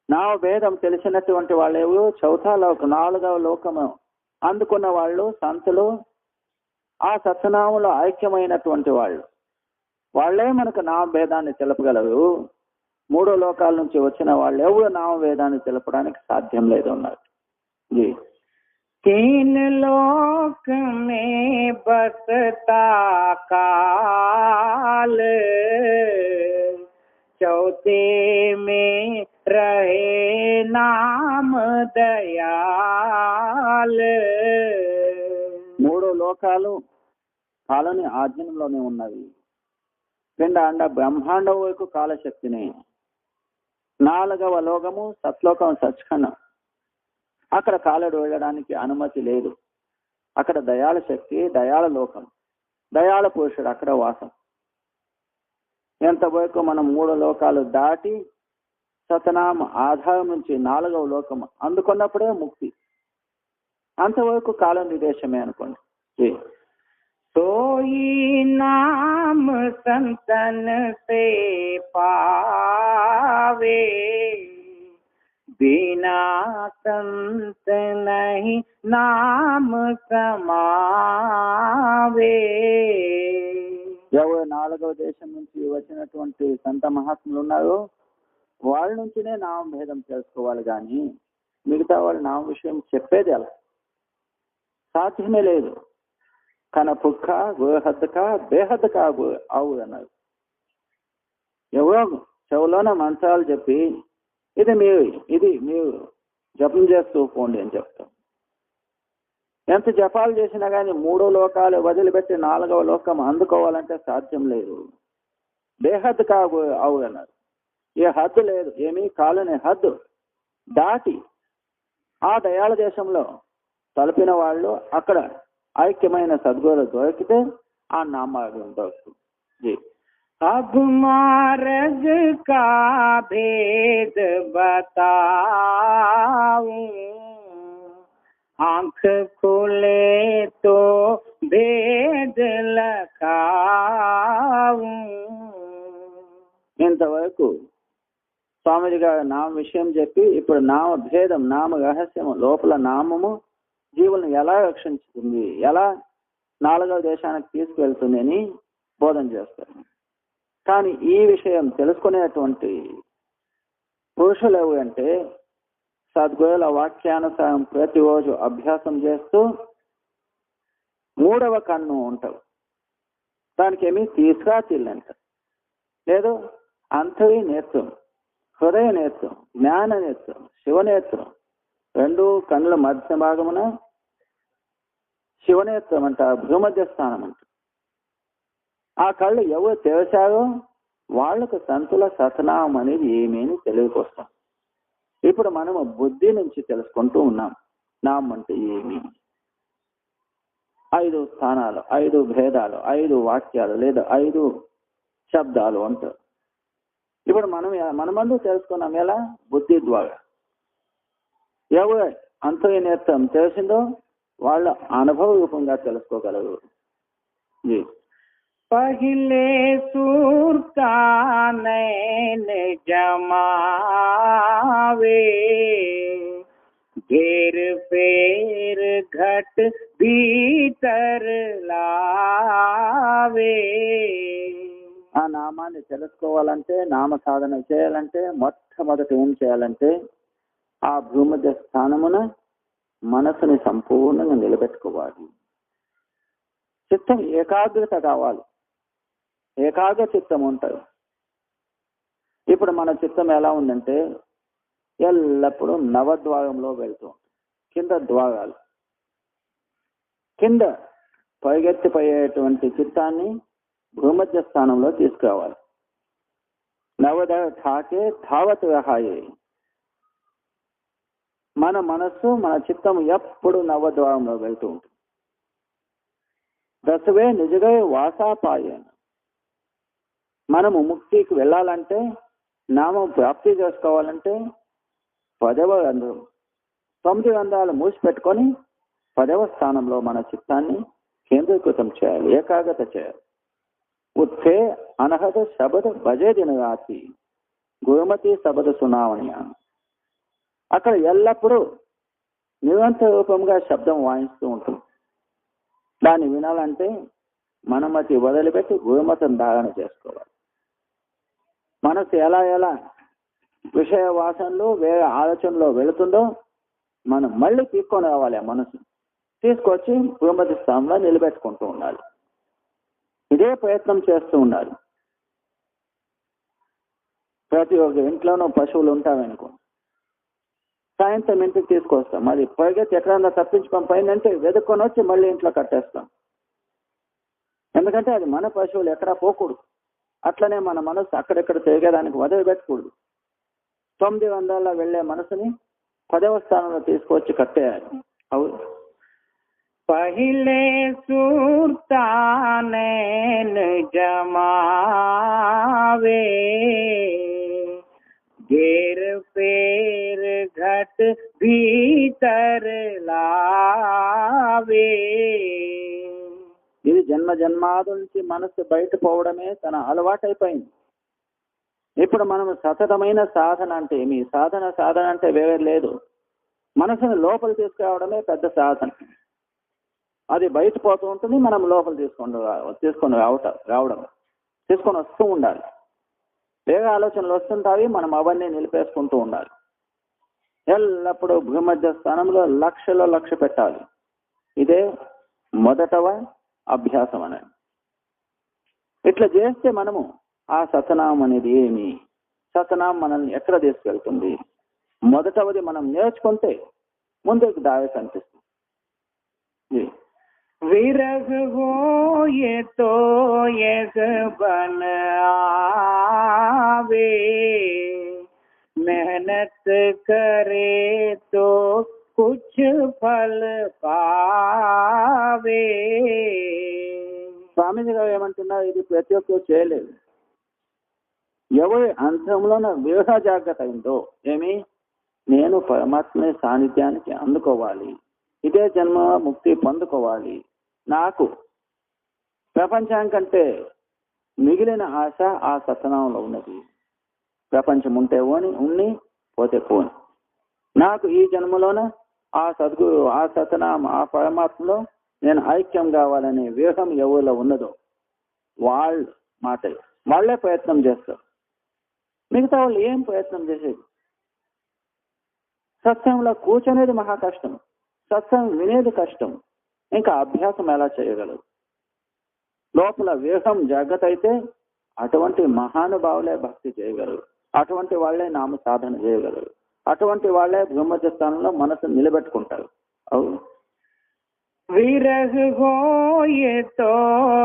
నామభేదం తెలిసినటువంటి వాళ్ళు ఎవరు? చౌథా లోకం, 4వ లోకము అందుకున్న వాళ్ళు సంతులు, ఆ సత్యనామంలో ఐక్యమైనటువంటి వాళ్ళు. వాళ్ళే మనకు నామభేదాన్ని తెలపగలరు. మూడో లోకాల నుంచి వచ్చిన వాళ్ళు ఎవరు నామభేదాన్ని తెలపడానికి సాధ్యం లేదు అన్నారు. జీ 3 लोक में बसता काल, चौथे में रहे नाम दयाल. మూడో లోకాలు కాలని ఆధీనంలోనే ఉన్నవి. పిండాండ బ్రహ్మాండం వరకు కాలశక్తిని. 4వ లోకము సత్లోకం, సచ్ఖండం. అక్కడ కాలుడు వెళ్ళడానికి అనుమతి లేదు. అక్కడ దయాళ శక్తి, దయాళ లోకం, దయాళ పురుషుడు అక్కడ వాసం. ఎంతవరకు మనం 3 లోకాలు దాటి సతనామ ఆధారం నుంచి 4వ లోకం అందుకున్నప్పుడే ముక్తి. అంతవరకు కాల నిర్దేశమే అనుకోండి. सोई नाम संतन से पावे, बिना संत नहीं नाम समावे. ఎవరు 4వ దేశం నుంచి వచ్చినటువంటి సంత మహాత్ములు ఉన్నారో వాళ్ళ నుంచినే నామభేదం తెలుసుకోవాలి. కానీ మిగతా వాళ్ళ నామ విషయం చెప్పేది అలా సాధ్యమే లేదు. కన పుక్క గోహద్దక బేహద్దక ఆవు అన్నారు. ఎవరో చెవులోన మంత్రాలు చెప్పి ఇది మీరు జపం చేస్తూ పోండి అని చెప్తాం. ఎంత జపాలు చేసినా కానీ 3 లోకాలు వదిలిపెట్టి 4వ లోకం అందుకోవాలంటే సాధ్యం లేదు. బేహద్దక ఆవు అన్నారు. ఏ హద్దు లేదు, ఏమీ కాలని హద్దు దాటి ఆ దయాళ దేశంలో తలపిన వాళ్ళు అక్కడ ఐక్యమైన సద్గురు దొరికితే ఆ నామార్గం దొరుకుతుంది. अब मार्ग का भेद बताऊं, आँख खुले तो भेद लखाऊं. ఇంతవరకు స్వామిజీ గారు నామ విషయం చెప్పి ఇప్పుడు నామ భేదం, నామ రహస్యము, లోపల నామము జీవులను ఎలా రక్షించుతుంది, ఎలా 4వ దేశానికి తీసుకువెళ్తుంది అని బోధన చేస్తారు. కానీ ఈ విషయం తెలుసుకునేటువంటి పురుషులు ఎవరు అంటే సద్గురుల వాక్యానుసారం ప్రతిరోజు అభ్యాసం చేస్తూ 3వ కన్ను ఉంటారు. దానికి ఏమి తీసుకురాతిల్లంట లేదు. అంతరి నేత్రం, హృదయ నేత్రం, జ్ఞాన నేత్రం, శివనేత్రం, 2 కన్నుల మధ్య భాగమున శివనేత్రం అంట, భూమధ్య స్థానం అంట. ఆ కళ్ళు ఎవరు తెరిచారో వాళ్లకు సంతుల సతనామం అనేది ఏమేమి తెలియకొస్తాం. ఇప్పుడు మనము బుద్ధి నుంచి తెలుసుకుంటూ ఉన్నాం నామం అంటే ఏమి. 5 స్థానాలు, 5 భేదాలు, 5 వాక్యాలు లేదా 5 శబ్దాలు అంటారు. ఇప్పుడు మనమందు తెలుసుకున్నాం ఎలా? బుద్ధి ద్వారా. ఎవరు అంతర్య నేత్రం తెలిసిందో వాళ్ళు అనుభవ రూపంగా తెలుసుకోగలరు. पहले सूर का नैन जमावे, घेर फेर घट भीतर लावे. ఆ నామాన్ని తెలుసుకోవాలంటే, నామ సాధన చేయాలంటే మొట్టమొదటి ఏం చేయాలంటే ఆ భూమధ్య స్థానమున మనసుని సంపూర్ణంగా నిలబెట్టుకోవాలి. చిత్తం ఏకాగ్రత కావాలి. ఏకాగ్ర చిత్తం ఉంటుంది. ఇప్పుడు మన చిత్తం ఎలా ఉందంటే ఎల్లప్పుడూ నవద్వారంలో వెళ్తూ ఉంటుంది. కింద ద్వారాలు, కింద పరిగెత్తిపోయేటువంటి చిత్తాన్ని భూమధ్య స్థానంలో తీసుకురావాలి. నవద ఠాకే ధావత్ రహాయే. మన మనస్సు, మన చిత్తం ఎప్పుడు నవద్వారంలో వెళ్తూ ఉంటుంది. దశవే నిజగా వాసాపాయన. మనము ముక్తికి వెళ్ళాలంటే, నామం ప్రాప్తి చేసుకోవాలంటే 10వ రంధ్రం, 9 రంధ్రాలు మూసిపెట్టుకొని 10వ స్థానంలో మన చిత్తాన్ని కేంద్రీకృతం చేయాలి, ఏకాగ్రత చేయాలి. ఉత్సే అనహత శబద భజే దినరాతి గురుమతి శబద సునావణి. అక్కడ ఎల్లప్పుడూ నిరంతర రూపంగా శబ్దం వాయిస్తూ ఉంటుంది. దాన్ని వినాలంటే మనమతి వదిలిపెట్టి గురుమతం ధారణ చేసుకోవాలి. మనసు ఎలా ఎలా విషయ వాసనలు వేరే ఆలోచనలో వెళుతుందో మనం మళ్ళీ తీసుకొని రావాలి. ఆ మనసు తీసుకొచ్చి గురుమతి స్థానంలో నిలబెట్టుకుంటూ ఉండాలి. ఇదే ప్రయత్నం చేస్తూ ఉండాలి. ప్రతి ఒక్క ఇంట్లోనూ పశువులు ఉంటామనుకో, సాయంత్రం ఇంటికి తీసుకొస్తాం. అది పరిగెత్తి ఎక్కడన్నా తప్పించుకొని పైనంటే వెతుక్కొని వచ్చి మళ్ళీ ఇంట్లో కట్టేస్తాం. ఎందుకంటే అది మన పశువులు, ఎక్కడా పోకూడదు. అట్లనే మన మనసు అక్కడెక్కడ తిరిగేదానికి వదిలిపెట్టకూడదు. 900 వెళ్ళే మనసుని 10వ స్థానంలో తీసుకొచ్చి కట్టేయాలి. అవును. पहिले सुरताने जमावे, घेर पेर घट भीतर लावे. ఇది జన్మ జన్మాదుల నుంచి మనసు బయట పోవడమే తన అలవాటైపోయింది. ఇప్పుడు మనం సతతమైన సాధన అంటే ఏమి? సాధన అంటే వేరే లేదు. మనసుని లోపల తీసుకురావడమే పెద్ద సాధన. అది బయట పోతూ ఉంటుంది, మనం లోపల తీసుకొని వస్తూ ఉండాలి. వేరే ఆలోచనలు వస్తుంటాయి, మనం అవన్నీ నిలిపేసుకుంటూ ఉండాలి. ఎల్లప్పుడూ భూమధ్య స్థానంలో లక్ష్య పెట్టాలి. ఇదే మొదటవ అభ్యాసం అనేది. ఇట్లా చేస్తే మనము ఆ సతనామం అనేది ఏమి, సతనామం మనల్ని ఎక్కడ తీసుకెళ్తుంది, మొదటవది మనం నేర్చుకుంటే ముందుకు దారి కనిపిస్తుంది. विरह हो ये तो यह बन आवे, मेहनत करे तो कुछ फल पावे. స్వామీజీ గారు ఏమంటున్నారు? ఇది ప్రతి ఒక్కరు చేయలేదు. ఎవరి అంతరంలోన విరహ జాగ్రత్త అయిందో ఏమి, నేను పరమాత్మ సాన్నిధ్యానికి అందుకోవాలి, ఇదే జన్మ ముక్తి పొందుకోవాలి, నాకు ప్రపంచం కంటే మిగిలిన ఆశ ఆ సతనామంలో ఉన్నది. ప్రపంచం ఉంటే ఉన్ని, పోతే పోని. నాకు ఈ జన్మలోన ఆ సద్గురు, ఆ సతనామ, ఆ పరమాత్మలో నేను ఐక్యం కావాలనే వివేకం ఎవరిలో ఉన్నదో వాళ్ళే ప్రయత్నం చేస్తారు. మిగతా వాళ్ళు ఏం ప్రయత్నం చేసేది? సత్సంగంలో కూర్చునేది మహా కష్టం, సత్సంగం వినేది కష్టం. ఇంకా అభ్యాసం ఎలా చేయగలరు? లోపల వివేకం జాగ్రత్త అయితే అటువంటి మహానుభావులే భక్తి చేయగలరు, అటువంటి వాళ్లే నామ సాధన చేయగలరు, అటువంటి వాళ్లే బ్రహ్మజ్య స్థానంలో మనసు నిలబెట్టుకుంటారు. అవును. विरह हो ये तो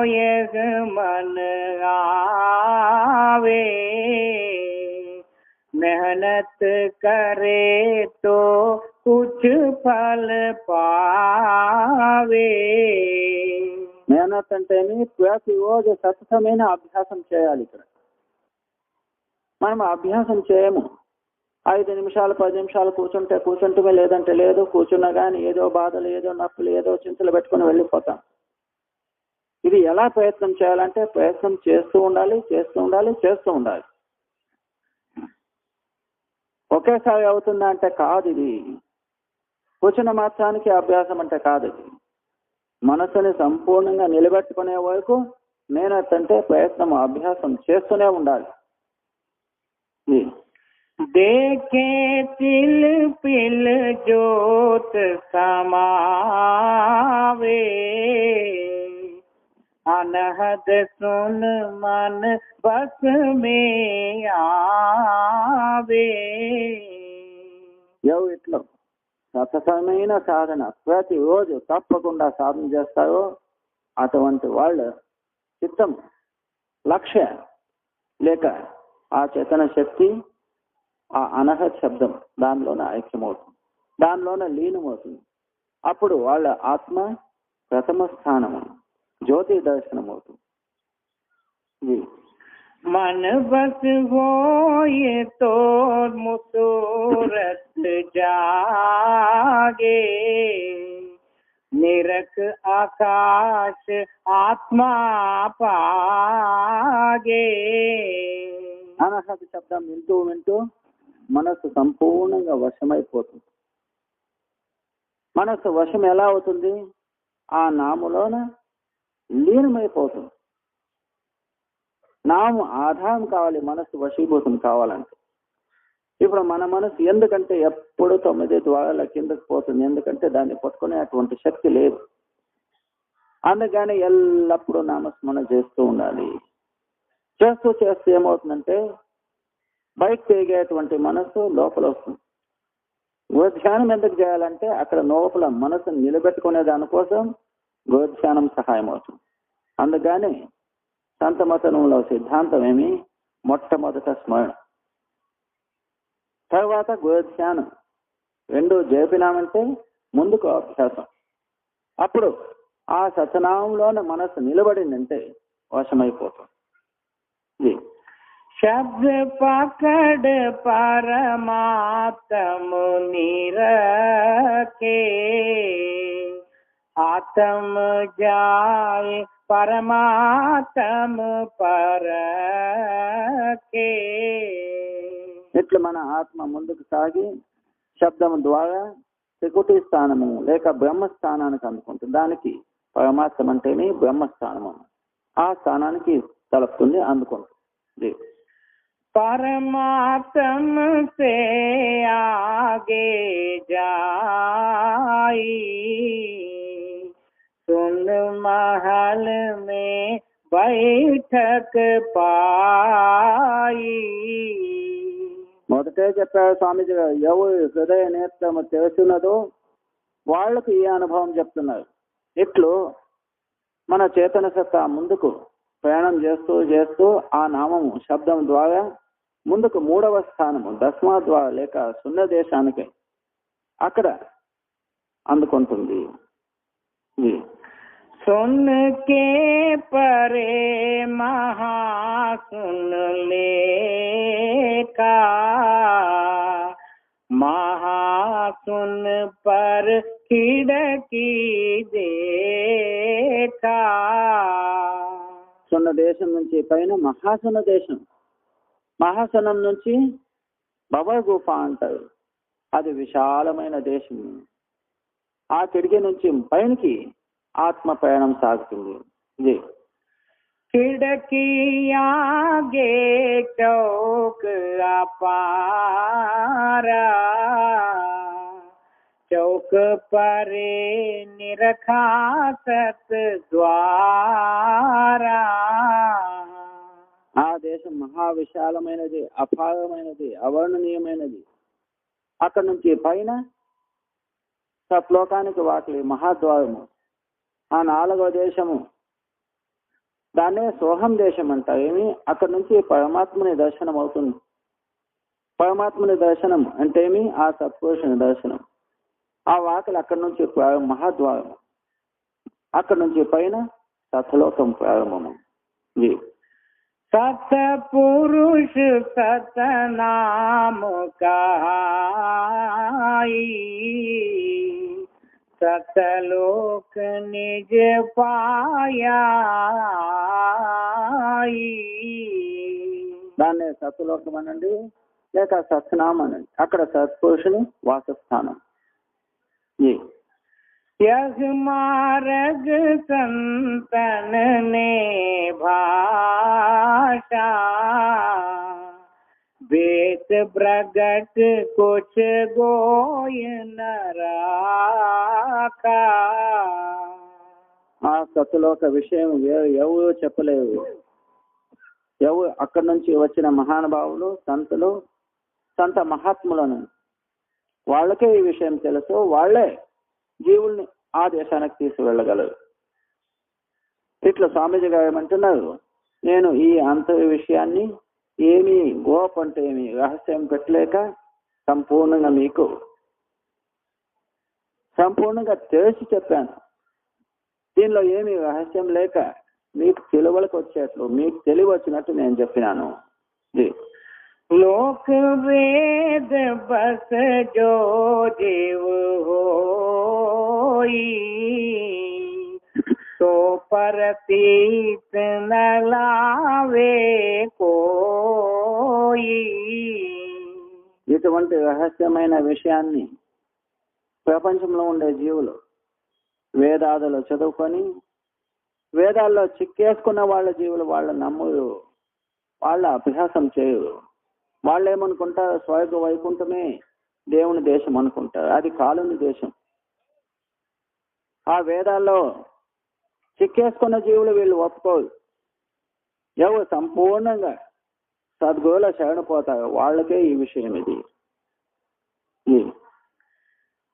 यह मन आवे, मेहनत करे तो कुछ फल पावे. मेहनत అంటే ప్రతిరోజు సతతమైన అభ్యాసం చేయాలి. ఇక్కడ మనం అభ్యాసం చేయము. 5 నిమిషాలు 10 నిమిషాలు కూర్చుంటే లేదంటే లేదు, కూర్చున్నా కానీ ఏదో బాధలు, ఏదో నొప్పులు, ఏదో చింతలు పెట్టుకుని వెళ్ళిపోతాం. ఇది ఎలా ప్రయత్నం చేయాలంటే ప్రయత్నం చేస్తూ ఉండాలి. ఒకేసారి అవుతుందా అంటే కాదు. ఇది కూర్చున్న మాత్రానికి అభ్యాసం అంటే కాదు. ఇది మనసుని సంపూర్ణంగా నిలబెట్టుకునే వరకు నేనంటే ప్రయత్నం, అభ్యాసం చేస్తూనే ఉండాలి. देखे तिल पिल जोत समावे, अनहद सुन मन बस में आवे. ఇట్లా సతతమైన సాధన ప్రతిరోజు తప్పకుండా సాధన చేస్తారో అటువంటి వాళ్ళ చిత్తం లక్ష్య లేక ఆ చేతన శక్తి, ఆ అనహత్ శబ్దం దానిలోనే ఐక్యమవుతుంది, దానిలోనే లీనమవుతుంది. అప్పుడు వాళ్ళ ఆత్మ ప్రథమ స్థానము జ్యోతి దర్శనం అవుతుంది. मन बस हो ये तो मुसूरत जागे, निरख आकाश आत्मा पागे. అనహత్ శబ్దం వింటూ వింటూ మనస్సు సంపూర్ణంగా వశమైపోతుంది. మనస్సు వశం ఎలా అవుతుంది? ఆ నాములోన లీనమైపోతుంది. నాము ఆధారం కావాలి మనస్సు వశీభూతం కావాలంటే. ఇప్పుడు మన మనసు ఎందుకంటే ఎప్పుడు 9 ద్వారాల కిందకు పోతుంది, ఎందుకంటే దాన్ని పట్టుకునే అటువంటి శక్తి లేదు. అందుకని ఎల్లప్పుడూ నామస్మరణ చేస్తూ ఉండాలి. చేస్తూ చేస్తూ ఏమవుతుందంటే బయట తిరిగేటువంటి మనసు లోపల వస్తుంది. గోధ్యానం ఎందుకు చేయాలంటే అక్కడ లోపల మనసును నిలబెట్టుకునే దానికోసం గోధ్యానం సహాయం అవుతుంది. అందుకని సంతమతనంలో సిద్ధాంతం ఏమి? మొట్టమొదట స్మరణ, తర్వాత గోధ్యానం. రెండు చేపినామంటే ముందుకు అభ్యాసం. అప్పుడు ఆ సతనామంలోనే మనసు నిలబడిందంటే వశమైపోతుంది. शब्द पकड़ परमात्म निरखे, आत्म जाए परमात्म परखे. ఇట్లా మన ఆత్మ ముందుకు సాగి శబ్దం ద్వారా త్రికుటి స్థానము లేక బ్రహ్మస్థానానికి అందుకుంటుంది. దానికి పరమాత్మ అంటేనే బ్రహ్మస్థానము. ఆ స్థానానికి తలుపుతుంది, అందుకుంటుంది. परमात्म से आगे जाई, सुन महल में बैठक पाई. మొదటే చెప్పారు స్వామీజీ గారు, ఎవరు హృదయ నేత్రము తెలుసున్నదో వాళ్లకు ఈ అనుభవం చెప్తున్నారు. ఇట్లు మన చేతన సత్తా ముందుకు ప్రయాణం చేస్తూ చేస్తూ ఆ నామము శబ్దం ద్వారా ముందుకు 3వ స్థానము దశమా ద్వారా లేక శూన్య దేశానికి అక్కడ అందుకుంటుంది. सुन के परे महासुन लेका, महासुन पर खिड़की देखा. సున్న దేశం నుంచి పైన మహాసున్న దేశం, మహాసనం నుంచి భవ గుఫ అంటారు. అది విశాలమైన దేశం. ఆ కిటికీ నుంచి పైనకి ఆత్మ ప్రయాణం సాగుతుంది. ఇది खिड़की आगे चौक अपारा, चौक परे निरखा सत द्वारा. ఆ దేశం మహావిశాలమైనది, అపారమైనది, అవర్ణనీయమైనది. అక్కడ నుంచి పైన సత్లోకానికి వాకిలి మహాద్వారము. ఆ 4వ దేశము దాన్నే సోహం దేశం అంటారు. ఏమి? అక్కడ నుంచి పరమాత్మని దర్శనం అవుతుంది. పరమాత్మని దర్శనం అంటే ఏమి? ఆ సత్పురుషుని దర్శనం. ఆ వాకిలి అక్కడి నుంచి మహాద్వారము. అక్కడి నుంచి పైన సత్లోకం ప్రారంభము. सतपुरुष सतनाम कहाई, सतलोक निज पाया. దాన్నే సత్లోకం అనండి లేక సత్నామం అనండి. అక్కడ సత్పురుషుని వాసస్థానం. यह मार्ग संतन ने भाषा, वेद प्रगट कुछ गोय न राखा. ఆ సత్లోక విషయం ఎవరు చెప్పలేరు. ఎవరు అక్కడి నుంచి వచ్చిన మహానుభావులు, సంతులు, సంత మహాత్ములను వాళ్ళకే ఈ విషయం తెలుసు. వాళ్లే జీవుల్ని ఆ దేశానికి తీసుకువెళ్ళగలరు. ఇట్లా స్వామీజీ గారు ఏమంటున్నారు, నేను ఈ అంతరి విషయాన్ని ఏమి గోప్ అంటే ఏమి రహస్యం పెట్టలేక సంపూర్ణంగా మీకు సంపూర్ణంగా తెలిసి చెప్పాను. దీనిలో ఏమి రహస్యం లేక మీకు తెలివలకు వచ్చేట్లు, మీకు తెలివి వచ్చినట్టు నేను చెప్పినాను. लोक वेद बस जो जीव होई, परतीत न लावे कोई. ఇటువంటి రహస్యమైన విషయాన్ని ప్రపంచంలో ఉండే జీవులు వేదాదులు చదువుకొని వేదాల్లో చిక్కేసుకున్న వాళ్ళ జీవులు వాళ్ళ నమ్ములు, వాళ్ళ అభ్యాసం చేయరు. వాళ్ళు ఏమనుకుంటారు? స్వర్గ వైకుంఠమే దేవుని దేశం అనుకుంటారు. అది కాలుని దేశం. ఆ వేదాల్లో చిక్కేసుకున్న జీవులు వీళ్ళు ఒప్పుకోరు. ఎవరు సంపూర్ణంగా సద్గురుల శరణపోతారు వాళ్ళకే ఈ విషయం ఇది.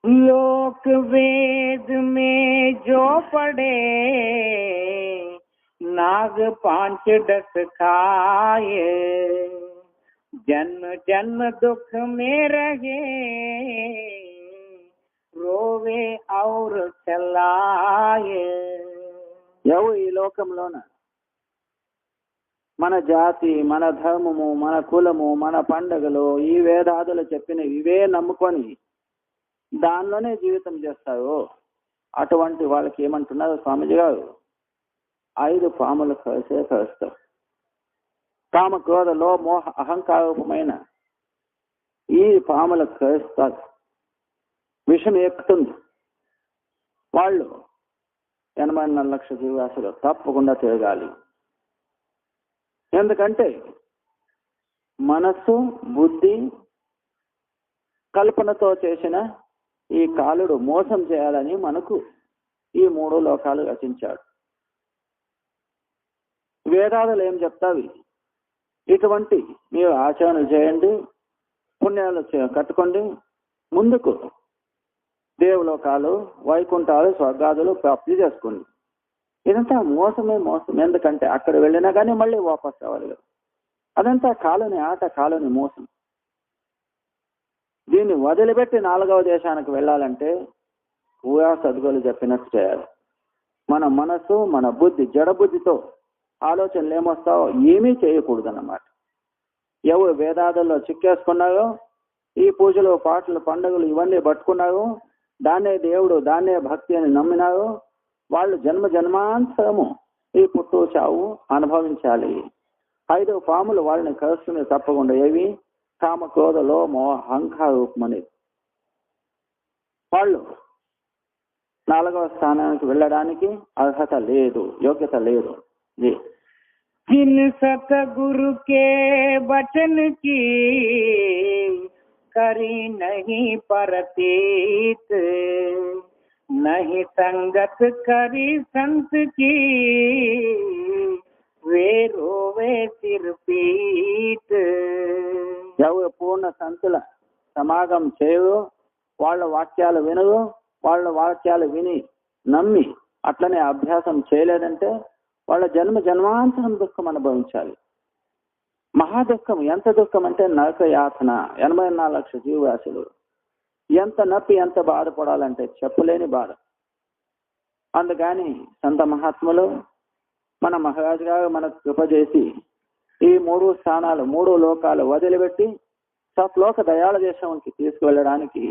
लोक वेद में जो पढ़े नाग पांच डस खाए. जन्म जन्म दुख में रहे रोवे और चलाए. ఎవరు ఈ లోకంలోన మన జాతి, మన ధర్మము, మన కులము, మన పండుగలు, ఈ వేదాదులు చెప్పిన ఇవే నమ్ముకొని దానిలోనే జీవితం చేస్తారు. అటువంటి వాళ్ళకి ఏమంటున్నారు స్వామీజీ గారు? 5 పాములు కలుస్తారు. కామ క్రోధ లో మోహ అహంకారూపమైన ఈ పాములు కలుస్తారు. విషం ఎక్కుతుంది. వాళ్ళు 84 లక్షల జీవరాశులు తప్పకుండా తిరగాలి. ఎందుకంటే మనస్సు, బుద్ధి, కల్పనతో చేసిన ఈ కాలుడు మోసం చేయాలని మనకు ఈ 3 లోకాలు రచించాడు. వేదాలు ఏం చెప్తావి? ఇటువంటి మీరు ఆచరణ చేయండి, పుణ్యాలు కట్టుకోండి, ముందుకు దేవలోకాలు, వైకుంఠాలు, స్వర్గాదులు ప్రాప్తి చేసుకోండి. ఇదంతా మోసమే మోసం. ఎందుకంటే అక్కడ వెళ్ళినా కానీ మళ్ళీ వాపస్ రావాలి కదా. అదంతా కాలుని ఆట, కాలుని మోసం. దీన్ని వదిలిపెట్టి 4వ దేశానికి వెళ్ళాలంటే ఊహా సద్గురులు చెప్పినట్టు చేయాలి. మన మనసు, మన బుద్ధి, జడబుద్ధితో ఆలోచనలు ఏమొస్తావో ఏమీ చేయకూడదు అన్నమాట. ఎవరు వేదాదుల్లో చిక్కేసుకున్నారో, ఈ పూజలు, పాటలు, పండుగలు ఇవన్నీ పట్టుకున్నారు, దాన్నే దేవుడు, దాన్నే భక్తి అని నమ్మినారు, వాళ్ళు జన్మ జన్మాంతరము ఈ పుట్టు చావు అనుభవించాలి. 5 పాములు వాళ్ళని కలుస్తుంది తప్పకుండా. ఏవి? కామ క్రోధలో మోహ అహంకార రూపమనేది. వాళ్ళు 4వ స్థానానికి వెళ్ళడానికి అర్హత లేదు, యోగ్యత లేదు. जिन सतगुरु के वचन की करी नहीं परतीत, नहीं संगत करी संत की वे रोवे सिर पीत. ఎవరు పూర్ణ సంతుల సమాగం చేయరు, వాళ్ళ వాక్యాలు వినరు, వాళ్ళ వాక్యాలు విని నమ్మి అట్లనే అభ్యాసం చేయలేదంటే వాళ్ళ జన్మ జన్మాంతరం దుఃఖం అనుభవించాలి. మహాదుఃఖం. ఎంత దుఃఖం అంటే నరక యాతన. 84 లక్షల జీవరాశులు ఎంత నొప్పి, ఎంత బాధపడాలంటే చెప్పలేని బాధ. అందుకని సంత మహాత్ములు, మన మహారాజు గారు మనకు కృప చేసి ఈ 3 స్థానాలు, 3 లోకాలు వదిలిపెట్టి సత్లోక దయాళ దేశానికి తీసుకువెళ్ళడానికి,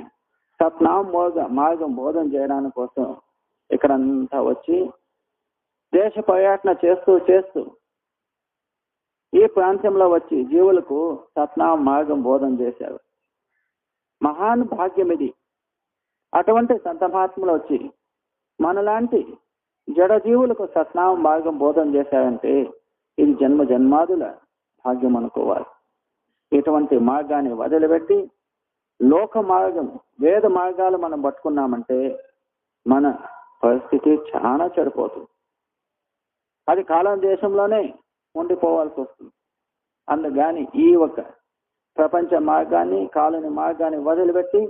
సత్నామ మార్గం బోధన చేయడానికి కోసం ఇక్కడంతా వచ్చి దేశ పర్యటన చేస్తూ ఈ ప్రాంతంలో వచ్చి జీవులకు సత్నామ మార్గం బోధన చేశారు. మహాన్ భాగ్యం ఇది. అటువంటి సంత మహాత్ములు వచ్చి మనలాంటి జడ జీవులకు సత్నామ మార్గం బోధన చేశారంటే ఇది జన్మ జన్మాదుల భాగ్యం అనుకోవాలి. ఇటువంటి మార్గాన్ని వదిలిపెట్టి లోక మార్గం, వేద మార్గాలు మనం పట్టుకున్నామంటే మన పరిస్థితి చాలా చెడిపోతుంది. అది కాలం దేశంలోనే ఉండిపోవాల్సి వస్తుంది. అందుకని ఈ ఒక ప్రపంచ మార్గాన్ని, కాలని మార్గాన్ని వదిలిపెట్టి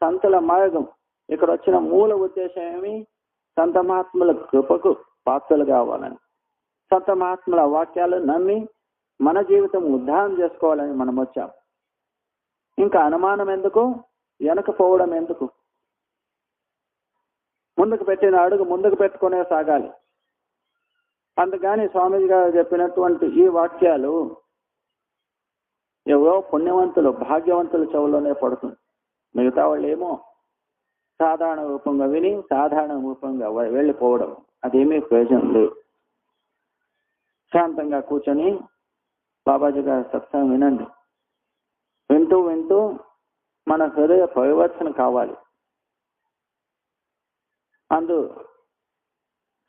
సంతుల మార్గం, ఇక్కడ వచ్చిన మూల ఉద్దేశం ఏమి? సంత మహాత్ముల కృపకు పాత్రలు కావాలని, సంత మహాత్ముల వాక్యాలు నమ్మి మన జీవితం ఉద్ధారం చేసుకోవాలని మనం వచ్చాం. ఇంకా అనుమానం ఎందుకు? వెనకపోవడం ఎందుకు? ముందుకు పెట్టిన అడుగు ముందుకు పెట్టుకునే సాగాలి. అందుకని స్వామీజీ గారు చెప్పినటువంటి ఈ వాక్యాలు ఎవరో పుణ్యవంతులు, భాగ్యవంతుల చెవులోనే పడుతుంది. మిగతా వాళ్ళు ఏమో సాధారణ రూపంగా విని సాధారణ రూపంగా వెళ్ళిపోవడం, అదేమీ ప్రయోజనం లేదు. శాంతంగా కూర్చొని బాబాజీ గారి సత్సంగం వినండి. వింటూ వింటూ మన హృదయ పరివర్తన కావాలి. అందు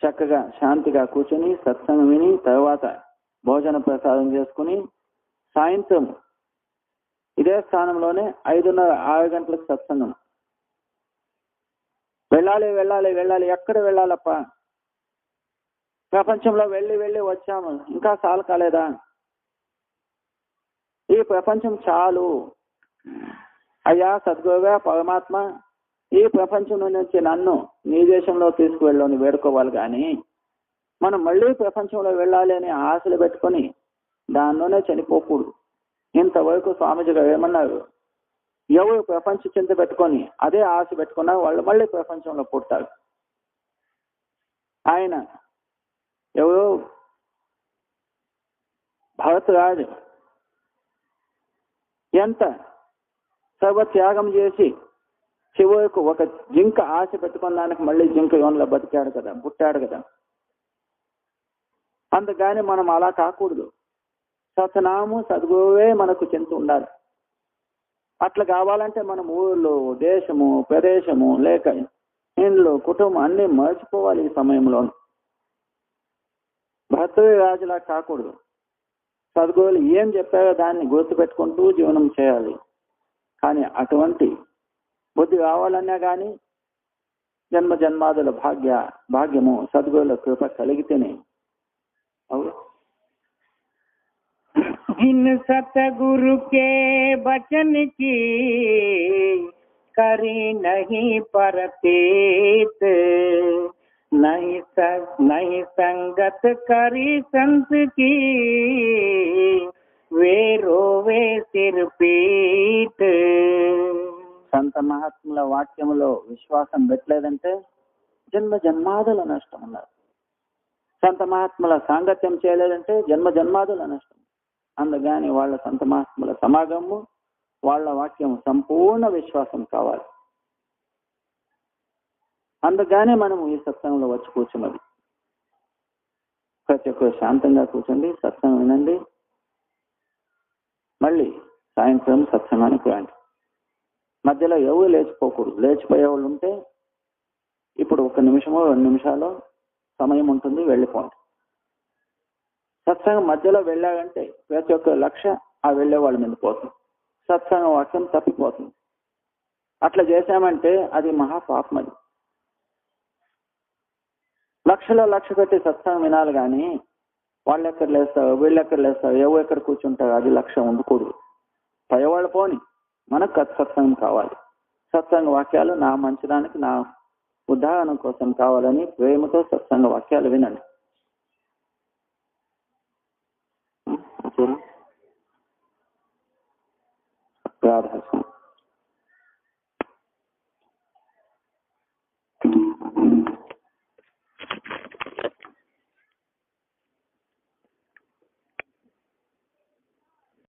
చక్కగా శాంతిగా కూర్చొని సత్సంగం విని తర్వాత భోజన ప్రసాదం చేసుకుని సాయంత్రం ఇదే స్థానంలోనే 5:30-6 గంటలకు సత్సంగం. వెళ్ళాలి వెళ్ళాలి వెళ్ళాలి. ఎక్కడ వెళ్ళాలప్ప? ప్రపంచంలో వెళ్ళి వచ్చాము, ఇంకా చాలు కాలేదా? ఈ ప్రపంచం చాలు అయ్యా సద్గురువే పరమాత్మ, ఈ ప్రపంచం నుంచి నన్ను నీ దేశంలో తీసుకువెళ్ళని వేడుకోవాలి. కానీ మనం మళ్ళీ ప్రపంచంలో వెళ్ళాలి అని ఆశలు పెట్టుకొని దానిలోనే చనిపోకూడదు. ఇంతవరకు స్వామీజీ గారు ఏమన్నారు? ఎవరు ప్రపంచ చింత పెట్టుకొని అదే ఆశ పెట్టుకున్నా వాళ్ళు మళ్ళీ ప్రపంచంలో పుడతారు. ఆయన ఎవరు? భరతరాజు ఎంత సర్వత్యాగం చేసి చివరకు ఒక జింక ఆశ పెట్టుకున్న దానికి మళ్ళీ జింక యోనిలో బతికాడు కదా, పుట్టాడు కదా. అందుకని మనం అలా కాకూడదు. సతనాము సద్గురువే మనకు చింత ఉండాలి. అట్లా కావాలంటే మనం ఊళ్ళో దేశము ప్రదేశము లేక ఇండ్లు కుటుంబం అన్నీ మర్చిపోవాలి. ఈ సమయంలో భర్తరాజులా కాకూడదు. సద్గురువులు ఏం చెప్పారో దాన్ని గుర్తుపెట్టుకుంటూ జీవనం చేయాలి. కానీ అటువంటి బుద్ధి కావాలన్నా కానీ జన్మ జన్మాదుల భాగ్యము సద్గురువుల కృప కలిగితేనే. అవును. जिन सतगुरु के बचन की करी नहीं परतीत, नहीं संगत करी संत की, वे रोवे सिर पीट. సంత మహాత్ముల వాక్యములో విశ్వాసం పెట్టలేదంటే జన్మ జన్మాదుల నష్టం ఉన్నారు. సంత మహాత్ముల సాంగత్యం చేయలేదంటే జన్మ జన్మాదుల నష్టం. అందుకని వాళ్ళ సంత మహాత్ముల సమాగము, వాళ్ళ వాక్యం సంపూర్ణ విశ్వాసం కావాలి. అందుకనే మనం ఈ సత్సంగంలో వచ్చి కూర్చున్నది. ప్రతి ఒక్కరు శాంతంగా కూర్చోండి, సత్సంగం వినండి. మళ్ళీ సాయంత్రం సత్సంగానికి రండి. మధ్యలో ఎవరు లేచిపోకూడదు. లేచిపోయే వాళ్ళు ఉంటే ఇప్పుడు 1 నిమిషమో 2 నిమిషాలు సమయం ఉంటుంది, వెళ్ళిపోండి. సత్సంగం మధ్యలో వెళ్ళాలంటే ప్రతి ఒక్క లక్ష్య ఆ వెళ్ళే వాళ్ళ మీద పోతుంది. సత్సంగ వాక్యం తప్పిపోతుంది. అట్లా చేశామంటే అది మహాపాపం. అది లక్ష్య పెట్టి సత్సంగం వినాలి. కానీ వాళ్ళు ఎక్కడ లేస్తారు, వీళ్ళు ఎక్కడ లేస్తారు, ఎవరు ఎక్కడ కూర్చుంటారు, అది లక్ష్యం ఉండకూడదు. పైవాళ్ళు పోని, మనకు సత్సంగం కావాలి. సత్సంగ వాక్యాలు నా మంచిదానికి, నా ఉదాహరణ కోసం కావాలని ప్రేమతో సత్సంగ వాక్యాలు వినండి. రాధా